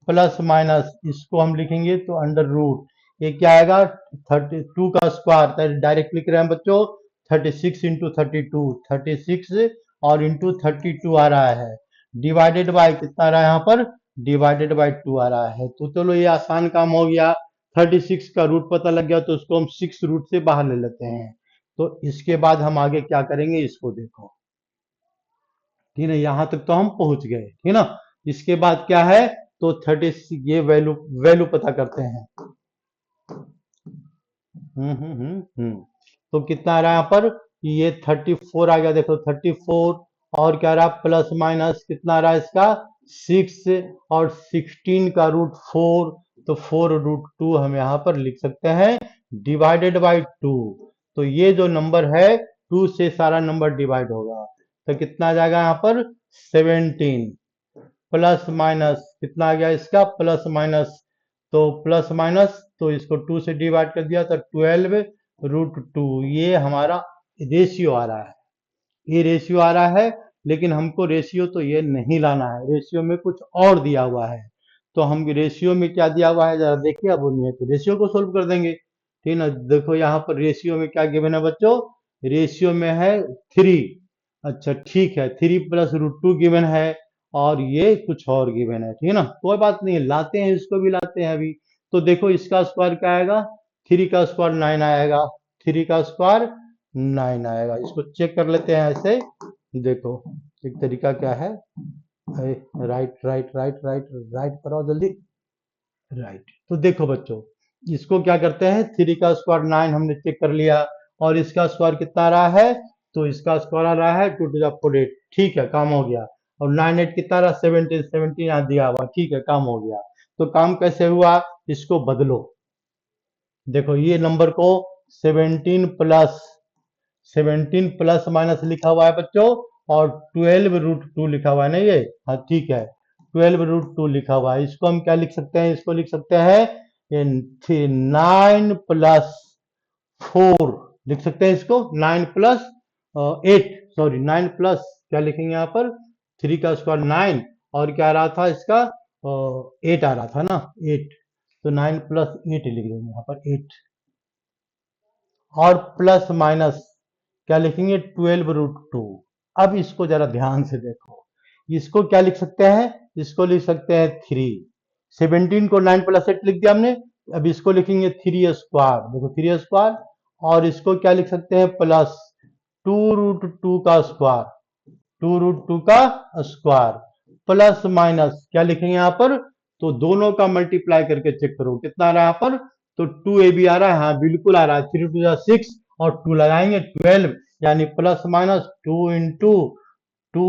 Speaker 1: प्लस माइनस इसको हम लिखेंगे तो अंडर रूट, ये क्या आएगा 32 का स्क्वायर, डायरेक्ट लिख रहे हैं बच्चों, 36 इंटू 32, 36 और इंटू 32 आ रहा है, डिवाइडेड बाय कितना आ रहा है यहाँ पर, डिवाइडेड बाय 2 आ रहा है। तो चलो ये आसान काम हो गया, 36 का रूट पता लग गया तो उसको हम 6 रूट से बाहर ले लेते हैं। तो इसके बाद हम आगे क्या करेंगे इसको देखो, ठीक है, यहां तक तो हम पहुंच गए, ठीक ना। इसके बाद क्या है, तो 30 ये वैल्यू वैल्यू पता करते हैं। तो कितना आ रहा है यहाँ पर, ये 34 आ गया, देखो 34 और क्या रहा प्लस माइनस कितना आ रहा है इसका, 6 और 16 का रूट 4, तो 4 रूट 2 हम यहाँ पर लिख सकते हैं, डिवाइडेड बाई 2। तो ये जो नंबर है 2 से सारा नंबर डिवाइड होगा, तो कितना आ जाएगा यहाँ पर 17 प्लस माइनस कितना आ गया इसका, प्लस माइनस, तो प्लस माइनस तो इसको 2 से डिवाइड कर दिया तो 12 रूट 2, ये हमारा रेशियो आ रहा है, ये रेशियो आ रहा है। लेकिन हमको रेशियो तो ये नहीं लाना है, रेशियो में कुछ और दिया हुआ है। तो हम रेशियो में क्या दिया हुआ है जरा देखिए, अब नहीं है तो रेशियो को सोल्व कर देंगे, ठीक ना। देखो यहाँ पर रेशियो में क्या गिवन है बच्चों, रेशियो में है 3, अच्छा ठीक है, 3 प्लस रूट 2 गिवन है, और ये कुछ और गिवन है, ठीक है ना। कोई बात नहीं, लाते हैं इसको भी लाते हैं अभी। तो देखो इसका स्क्वायर क्या आएगा, 3 का स्क्वायर 9 आएगा, 3 का स्क्वायर 9 आएगा। इसको चेक कर लेते हैं ऐसे, देखो एक तरीका क्या है, right right right right right कराओ जल्दी, राइट। तो देखो बच्चों, इसको क्या करते हैं, 3 का स्क्वायर 9 हमने चेक कर लिया, और इसका स्क्वायर कितना आ रहा है, तो इसका स्क्वायर आ रहा है 2 टू द 4 8, ठीक है काम हो गया। और 9 8 कितना रहा 17, 17 यहाँ दिया हुआ, ठीक है काम हो गया। तो काम कैसे हुआ, इसको बदलो, देखो ये नंबर को 17 प्लस माइनस लिखा हुआ है बच्चों, और 12 रूट 2 लिखा हुआ है ना ये, हाँ ठीक है 12 रूट 2 लिखा हुआ है। इसको हम क्या लिख सकते हैं, इसको लिख सकते हैं 9 प्लस 4 लिख सकते हैं इसको, 9 प्लस 8, सॉरी 9 प्लस क्या लिखेंगे यहाँ पर, 3 का स्क्वायर 9 और क्या आ रहा था इसका 8 आ रहा था ना, 8, तो 9 प्लस 8 लिख देंगे यहाँ पर 8, और प्लस माइनस क्या लिखेंगे 12 रूट 2। अब इसको जरा ध्यान से देखो, इसको क्या लिख सकते हैं, इसको लिख सकते हैं 3, 17 को 9 प्लस 8 लिख दिया हमने। अब इसको लिखेंगे 3 स्क्वायर, देखो 3 स्क्वायर, और इसको क्या लिख सकते हैं प्लस 2 रूट 2 का स्क्वायर, 2 रूट 2 का स्क्वायर, प्लस माइनस क्या लिखेंगे यहाँ पर, तो दोनों का मल्टीप्लाई करके चेक करो कितना आ रहा है यहाँ पर, तो 2ab आ रहा है, हाँ बिल्कुल आ रहा है, 3 टू 6 और 2 लगाएंगे 12, यानी प्लस माइनस 2 इंटू 2,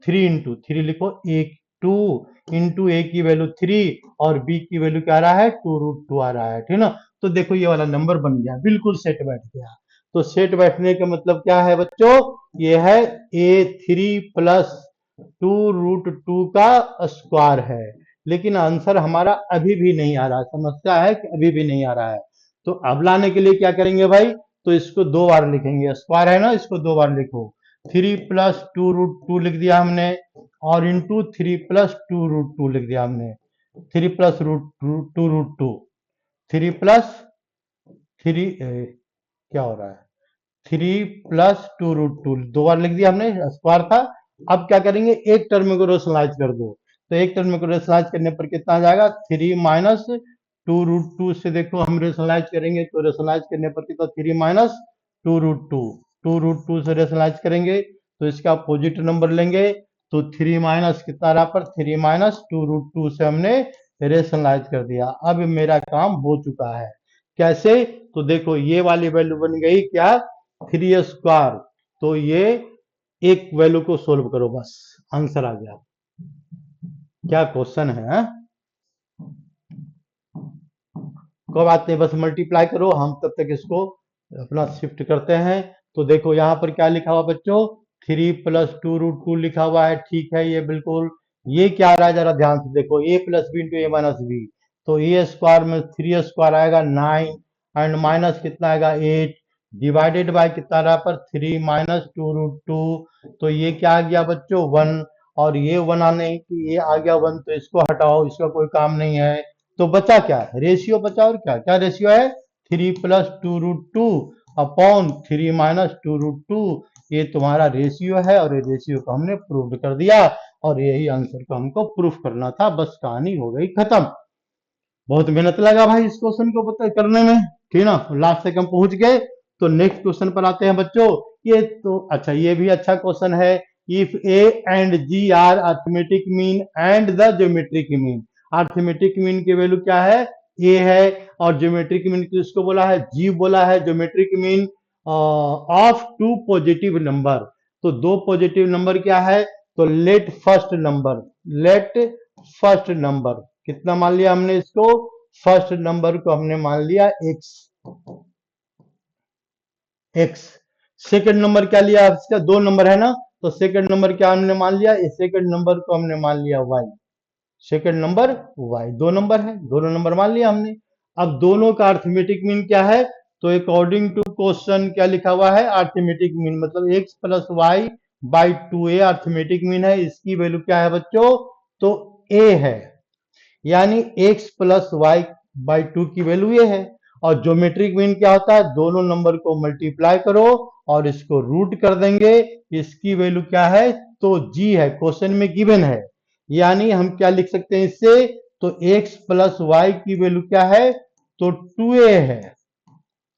Speaker 1: 3 इंटू 3 लिखो, 1 2 इंटू ए की वैल्यू 3 और बी की वैल्यू क्या आ रहा है 2√2 आ रहा है, ठीक ना। तो देखो ये वाला नंबर बन गया, बिल्कुल सेट बैठ गया। तो सेट बैठने का मतलब क्या है बच्चों, ये है a3 प्लस 2√2 का स्क्वायर है। लेकिन आंसर हमारा अभी भी नहीं आ रहा, समस्या है कि अभी भी नहीं आ रहा है। तो अब लाने के लिए क्या करेंगे भाई, तो इसको दो बार लिखेंगे, स्क्वायर है ना, इसको दो बार लिखो। 3 प्लस 2√2 लिख दिया हमने, और इंटू 3 प्लस 2√2 लिख दिया हमने। 3 प्लस रूट 2 3 प्लस 3 क्या हो रहा है, 3 प्लस 2√2 दो बार लिख दिया हमने, स्क्वायर था। अब क्या करेंगे, एक टर्म को रेशनलाइज कर दो। तो एक टर्म को रेशनलाइज करने पर कितना आ जाएगा, 3 माइनस 2√2 से देखो हम रेशनलाइज करेंगे, तो रेशनलाइज करने पर कितना, 3 माइनस 2√2, 2√2 से रेशनलाइज करेंगे तो इसका पॉजिटिव नंबर लेंगे। तो 3 माइनस कितना रहा पर 3 माइनस 2√2 से हमने रेशनलाइज कर दिया। अब मेरा काम हो चुका है। कैसे, तो देखो ये वाली वैल्यू बन गई क्या, 3 स्क्वायर। तो ये एक वैल्यू को सोल्व करो, बस आंसर आ गया। क्या क्वेश्चन है, हाँ? कोई बात नहीं, बस मल्टीप्लाई करो, हम तब तक इसको अपना शिफ्ट करते हैं। तो देखो यहाँ पर क्या लिखा हुआ बच्चों, 3 प्लस 2√2 लिखा हुआ है, ठीक है, ये बिल्कुल। ये क्या आ रहा है जरा ध्यान से देखो, a plus B into A minus B. तो ए स्क्वायर में 3 स्क्वायर आएगा 9, एंड माइनस कितना आएगा 8, डिवाइडेड बाय कितना रहा पर 3 माइनस 2√2। तो ये क्या आ गया बच्चों 1, और ये 1 आने की ये आ गया 1, तो इसको हटाओ, इसका कोई काम नहीं है। तो बचा क्या, रेशियो बचा, और क्या क्या रेशियो है, 3 प्लस 2√2 अपॉन 3 माइनस 2√2। ये तुम्हारा रेशियो है, और ये रेशियो को हमने प्रूव कर दिया, और यही आंसर को हमको प्रूफ करना था, बस कहानी हो गई खत्म। बहुत मेहनत लगा भाई इस क्वेश्चन को पता करने में, ठीक ना, लास्ट तक हम पहुंच गए। तो नेक्स्ट क्वेश्चन पर आते हैं बच्चों। ये तो अच्छा, ये भी अच्छा क्वेश्चन है। If A and G are arithmetic mean and the geometric mean. Arithmetic mean की वैल्यू क्या है, ए है, और ज्योमेट्रिक मीन किसको बोला है, जी बोला है। Geometric mean of two positive number. तो दो पॉजिटिव नंबर क्या है, तो लेट फर्स्ट नंबर कितना मान लिया हमने इसको, फर्स्ट नंबर को हमने मान लिया एक्स, एक्स। सेकंड नंबर क्या लिया इसका, दो नंबर है ना, तो सेकंड नंबर क्या हमने मान लिया, इस सेकंड नंबर को हमने मान लिया वाई। सेकंड नंबर वाई, दो नंबर है, दोनों नंबर मान लिया हमने। अब दोनों का अर्थमेटिक मीन क्या है, तो अकॉर्डिंग टू क्वेश्चन क्या लिखा हुआ है, अर्थमेटिक मीन मतलब X plus Y by 2a arithmetic mean है। इसकी वैल्यू क्या है बच्चों, तो a है, यानी x प्लस वाई बाई 2 की वैल्यू ये है। और ज्योमेट्रिक मीन क्या होता है, दोनों नंबर को मल्टीप्लाई करो और इसको रूट कर देंगे। इसकी वैल्यू क्या है, तो g है, क्वेश्चन में गिवन है। यानी हम क्या लिख सकते हैं इससे, तो x प्लस वाई की वैल्यू क्या है, तो 2a है।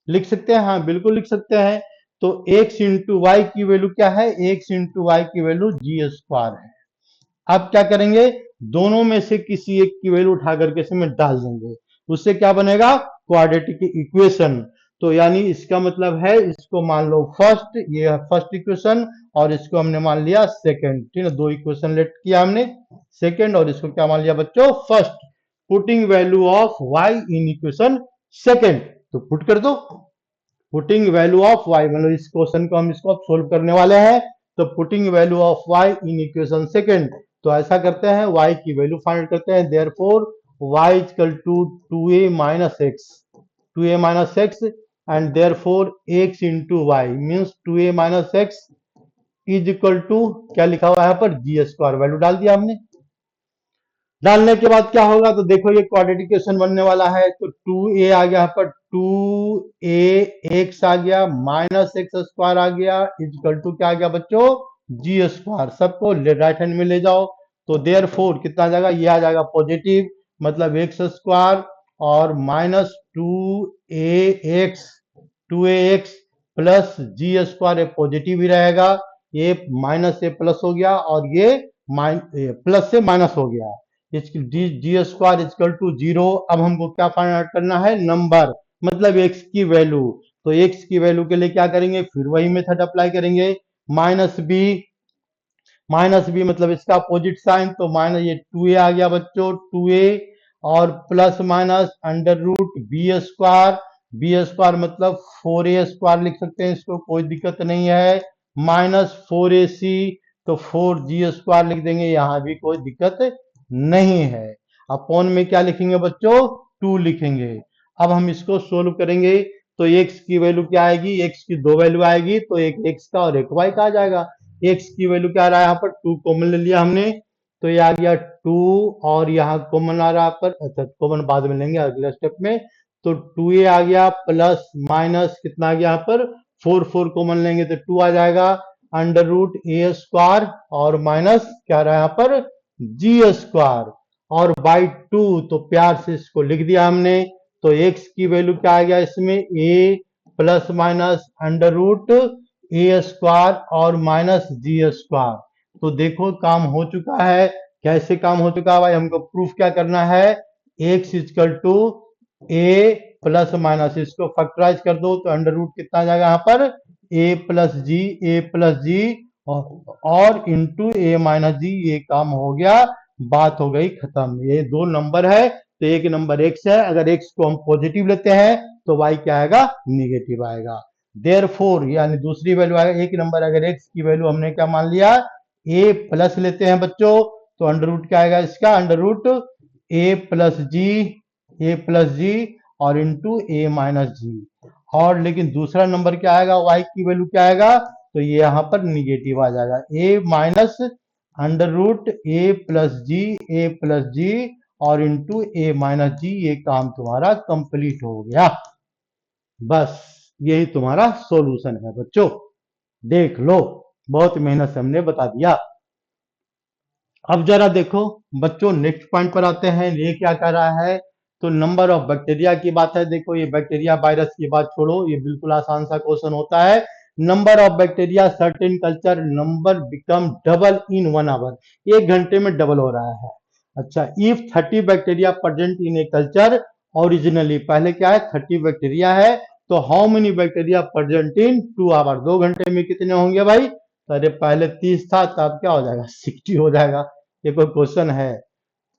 Speaker 1: लिख सकते हैं, हाँ बिल्कुल लिख सकते हैं। तो x इंटू वाई की वैल्यू क्या है, x इंटू वाई की वैल्यू जी स्क्वायर है। अब क्या करेंगे, दोनों में से किसी एक की वैल्यू उठा करके इसमें डाल देंगे, उससे क्या बनेगा, क्वाड्रेटिक इक्वेशन। तो यानी इसका मतलब है, इसको मान लो फर्स्ट, ये फर्स्ट इक्वेशन, और इसको हमने मान लिया सेकंड, ठीक है, दो इक्वेशन लेट किया हमने, सेकंड, और इसको क्या मान लिया बच्चों, first. Putting value of Y in equation second, तो पुट कर दो, पुटिंग वैल्यू ऑफ वाई, मतलब इस क्वेश्चन को हम इसको सोल्व करने वाले हैं। तो putting value of Y in equation second, तो ऐसा करते हैं, y की वैल्यू फाइंड करते हैं। Therefore y equal to 2a minus X, 2a minus X, and therefore x into Y means 2a minus X is equal to क्या लिखा हुआ है पर जी स्क्वायर, वैल्यू डाल दिया हमने। डालने के बाद क्या होगा, तो देखो ये क्वाड्रेटिक इक्वेशन बनने वाला है। तो 2a आ गया पर 2a एक्स आ गया, माइनस एक्स स्क्वायर आ गया, इक्वल टू क्या आ गया बच्चों, जी स्क्वायर। सबको राइट हैंड में ले जाओ, तो देयर फोर कितना आ जाएगा, ये आ जाएगा पॉजिटिव, मतलब एक्स स्क्वायर और माइनस 2a एक्स प्लस जी स्क्वायर, पॉजिटिव ही रहेगा। ये माइनस से प्लस हो गया, और ये प्लस से माइनस हो गया। जी स्क्वायर इक्वल टू 0। अब हमको क्या फाइंड आउट करना है, नंबर, मतलब एक्स की वैल्यू। तो एक्स की वैल्यू के लिए क्या करेंगे, फिर वही मेथड अप्लाई करेंगे, माइनस बी, माइनस बी मतलब इसका अपोजिट साइन, तो माइनस ये 2a आ गया बच्चों, 2a और plus minus under root B square मतलब 4a स्क्वायर लिख सकते हैं इसको, कोई दिक्कत नहीं है, माइनस 4ac तो 4g स्क्वायर लिख देंगे, यहां भी कोई दिक्कत नहीं है। अपॉन में क्या लिखेंगे बच्चों, 2 लिखेंगे। अब हम इसको सोल्व करेंगे तो x की वैल्यू क्या आएगी, x की दो वैल्यू आएगी, तो एक x का और एक y का आ जाएगा। x की वैल्यू क्या आ रहा है, यहाँ पर 2 कॉमन ले लिया हमने, तो ये आ गया 2, और यहाँ कॉमन आ रहा है पर, अच्छा कॉमन बाद में लेंगे अगले स्टेप में, तो 2a आ गया प्लस माइनस कितना आ गया यहाँ पर 4 कॉमन लेंगे तो 2 आ जाएगा, अंडर रूट a स्क्वायर और माइनस क्या रहा है यहाँ पर g स्क्वायर, और बाई 2, तो प्यार से इसको लिख दिया हमने, तो x की वैल्यू क्या आ गया इसमें a plus minus under root a square और माइनस g स्क्वायर। तो देखो काम हो चुका है, कैसे काम हो चुका है भाई, हमको प्रूफ क्या करना है, x is equal to a plus minus, इसको फैक्टराइज कर दो तो अंडर रूट कितना आ जाएगा यहाँ पर a प्लस जी और इंटू a माइनस जी, ये काम हो गया, बात हो गई खत्म। ये दो नंबर है तो एक नंबर x है, अगर x को हम पॉजिटिव लेते हैं तो y क्या आएगा, निगेटिव आएगा। देयरफॉर यानी दूसरी वैल्यू आएगा, एक नंबर अगर x की वैल्यू हमने क्या मान लिया a प्लस लेते हैं बच्चों, तो अंडर रूट क्या आएगा इसका, under root A plus G और इंटू ए माइनस जी, और लेकिन दूसरा नंबर क्या आएगा, y की वैल्यू क्या आएगा, तो ये यहाँ पर निगेटिव आ जाएगा, a minus under root A plus G और इंटू ए माइनस जी, ये काम तुम्हारा कंप्लीट हो गया। बस यही तुम्हारा सॉल्यूशन है बच्चों, देख लो, बहुत मेहनत से हमने बता दिया। अब जरा देखो बच्चों नेक्स्ट पॉइंट पर आते हैं, ये क्या कह रहा है, तो नंबर ऑफ बैक्टीरिया की बात है। देखो ये बैक्टीरिया वायरस की बात छोड़ो, ये बिल्कुल आसान सा क्वेश्चन होता है। Number of bacteria certain culture number become double in 1 hour, 1 घंटे में डबल हो रहा है। अच्छा, if 30 bacteria present in a culture originally, पहले क्या है 30 बैक्टीरिया है, तो how many bacteria present in 2 hour, 2 घंटे में कितने होंगे भाई, तो अरे पहले 30 था तो अब क्या हो जाएगा 60 हो जाएगा, ये कोई क्वेश्चन है।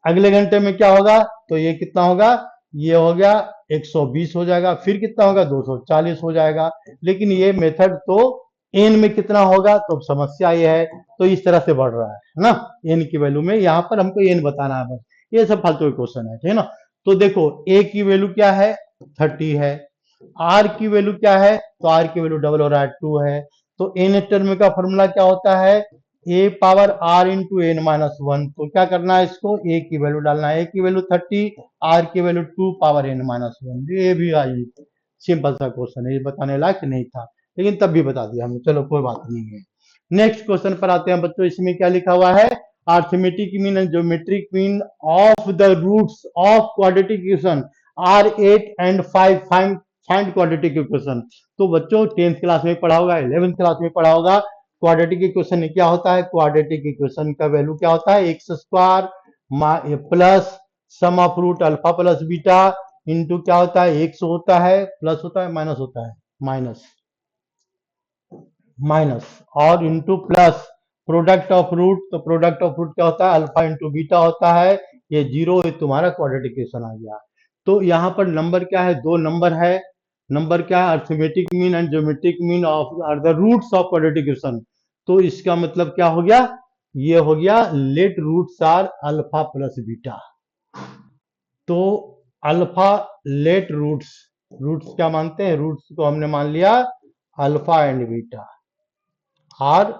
Speaker 1: अगले घंटे में क्या होगा, तो ये कितना होगा, ये हो गया 120 हो जाएगा, फिर कितना होगा 240 हो जाएगा, लेकिन ये मेथड तो एन में कितना होगा, तो समस्या ये है, तो इस तरह से बढ़ रहा है ना, एन की वैल्यू में, यहाँ पर हमको एन बताना है बस, ये सब फालतू क्वेश्चन है, ठीक है ना। तो देखो ए की वैल्यू क्या है 30 है, आर की वैल्यू क्या है, तो आर की वैल्यू डबल हो रहा है 2 है, तो एन टर्म का फॉर्मूला क्या होता है, A power R into N minus 1, तो क्या करना है इसको, ए की वैल्यू डालना है, ए की वैल्यू 30, आर की वैल्यू 2 पावर एन माइनस 1, ये भी आई, सिंपल सा क्वेश्चन है, ये बताने लायक नहीं था लेकिन तब भी बता दिया हमने, चलो कोई बात नहीं है। नेक्स्ट क्वेश्चन पर आते हैं बच्चों, इसमें क्या लिखा हुआ है, arithmetic mean and geometric mean of the roots of quadratic equation are 8 and 5, find quadratic equation. तो बच्चों 10th क्लास में पढ़ा होगा, 11th क्लास में पढ़ा होगा, क्वाड्रेटिक इक्वेशन क्या होता है, क्वाड्रेटिक इक्वेशन का वैल्यू क्या होता है, X square plus sum of root alpha plus beta into क्या होता है, एक्स होता है प्लस होता है माइनस होता है, माइनस माइनस और into plus product of root, तो प्रोडक्ट ऑफ रूट क्या होता है, अल्फा इंटू बीटा होता है, ये जीरो, ये तुम्हारा क्वाड्रेटिक इक्वेशन आ गया। तो यहाँ पर नंबर क्या है, दो नंबर है, नंबर क्या है, arithmetic mean and geometric mean of are the roots of quadratic equation, तो इसका मतलब क्या हो गया, ये हो गया let roots are alpha plus beta, तो अल्फा लेट रूट्स, रूट्स क्या मानते हैं, रूट्स को हमने मान लिया alpha and beta, are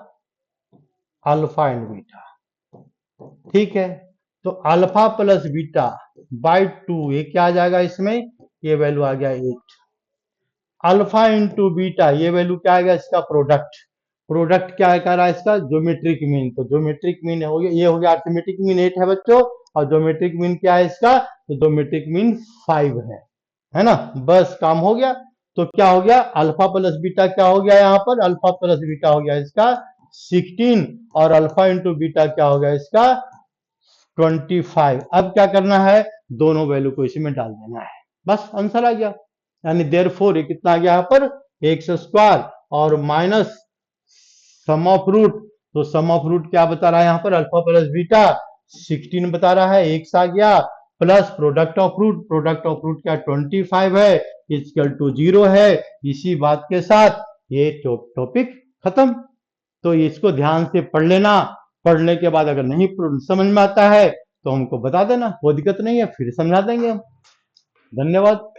Speaker 1: alpha and beta, ठीक है, तो अल्फा प्लस बीटा बाई 2, ये क्या आ जाएगा इसमें, ये वैल्यू आ गया 8, अल्फा इंटू बीटा, ये वैल्यू क्या आएगा इसका, प्रोडक्ट, प्रोडक्ट क्या है कह रहा है इसका, ज्योमेट्रिक मीन, तो ज्योमेट्रिक मीन हो गया, ये हो गया अर्थमेटिक मीन 8 है बच्चों, और ज्योमेट्रिक मीन क्या है इसका, तो ज्योमेट्रिक मीन 5 है ना, बस काम हो गया। तो क्या हो गया, अल्फा प्लस बीटा क्या हो गया, यहाँ पर अल्फा प्लस बीटा हो गया इसका 16, और अल्फा इंटू बीटा क्या हो गया इसका 25। अब क्या करना है, दोनों वैल्यू को इसमें डाल देना है, बस आंसर आ गया, यानी देयरफॉर ये कितना आ गया यहाँ पर एक्स स्क्वायर और माइनस सम ऑफ रूट तो सम ऑफ रूट क्या बता रहा है यहाँ पर, अल्फा प्लस बीटा 16 बता रहा है, एक्स आ गया, प्लस प्रोडक्ट ऑफ रूट क्या 25 है, इक्वल टू 0 है। इसी बात के साथ ये टॉपिक खत्म। तो इसको ध्यान से पढ़ लेना, पढ़ने के बाद अगर नहीं समझ में आता है तो हमको बता देना, कोई दिक्कत नहीं है, फिर समझा देंगे हम। धन्यवाद।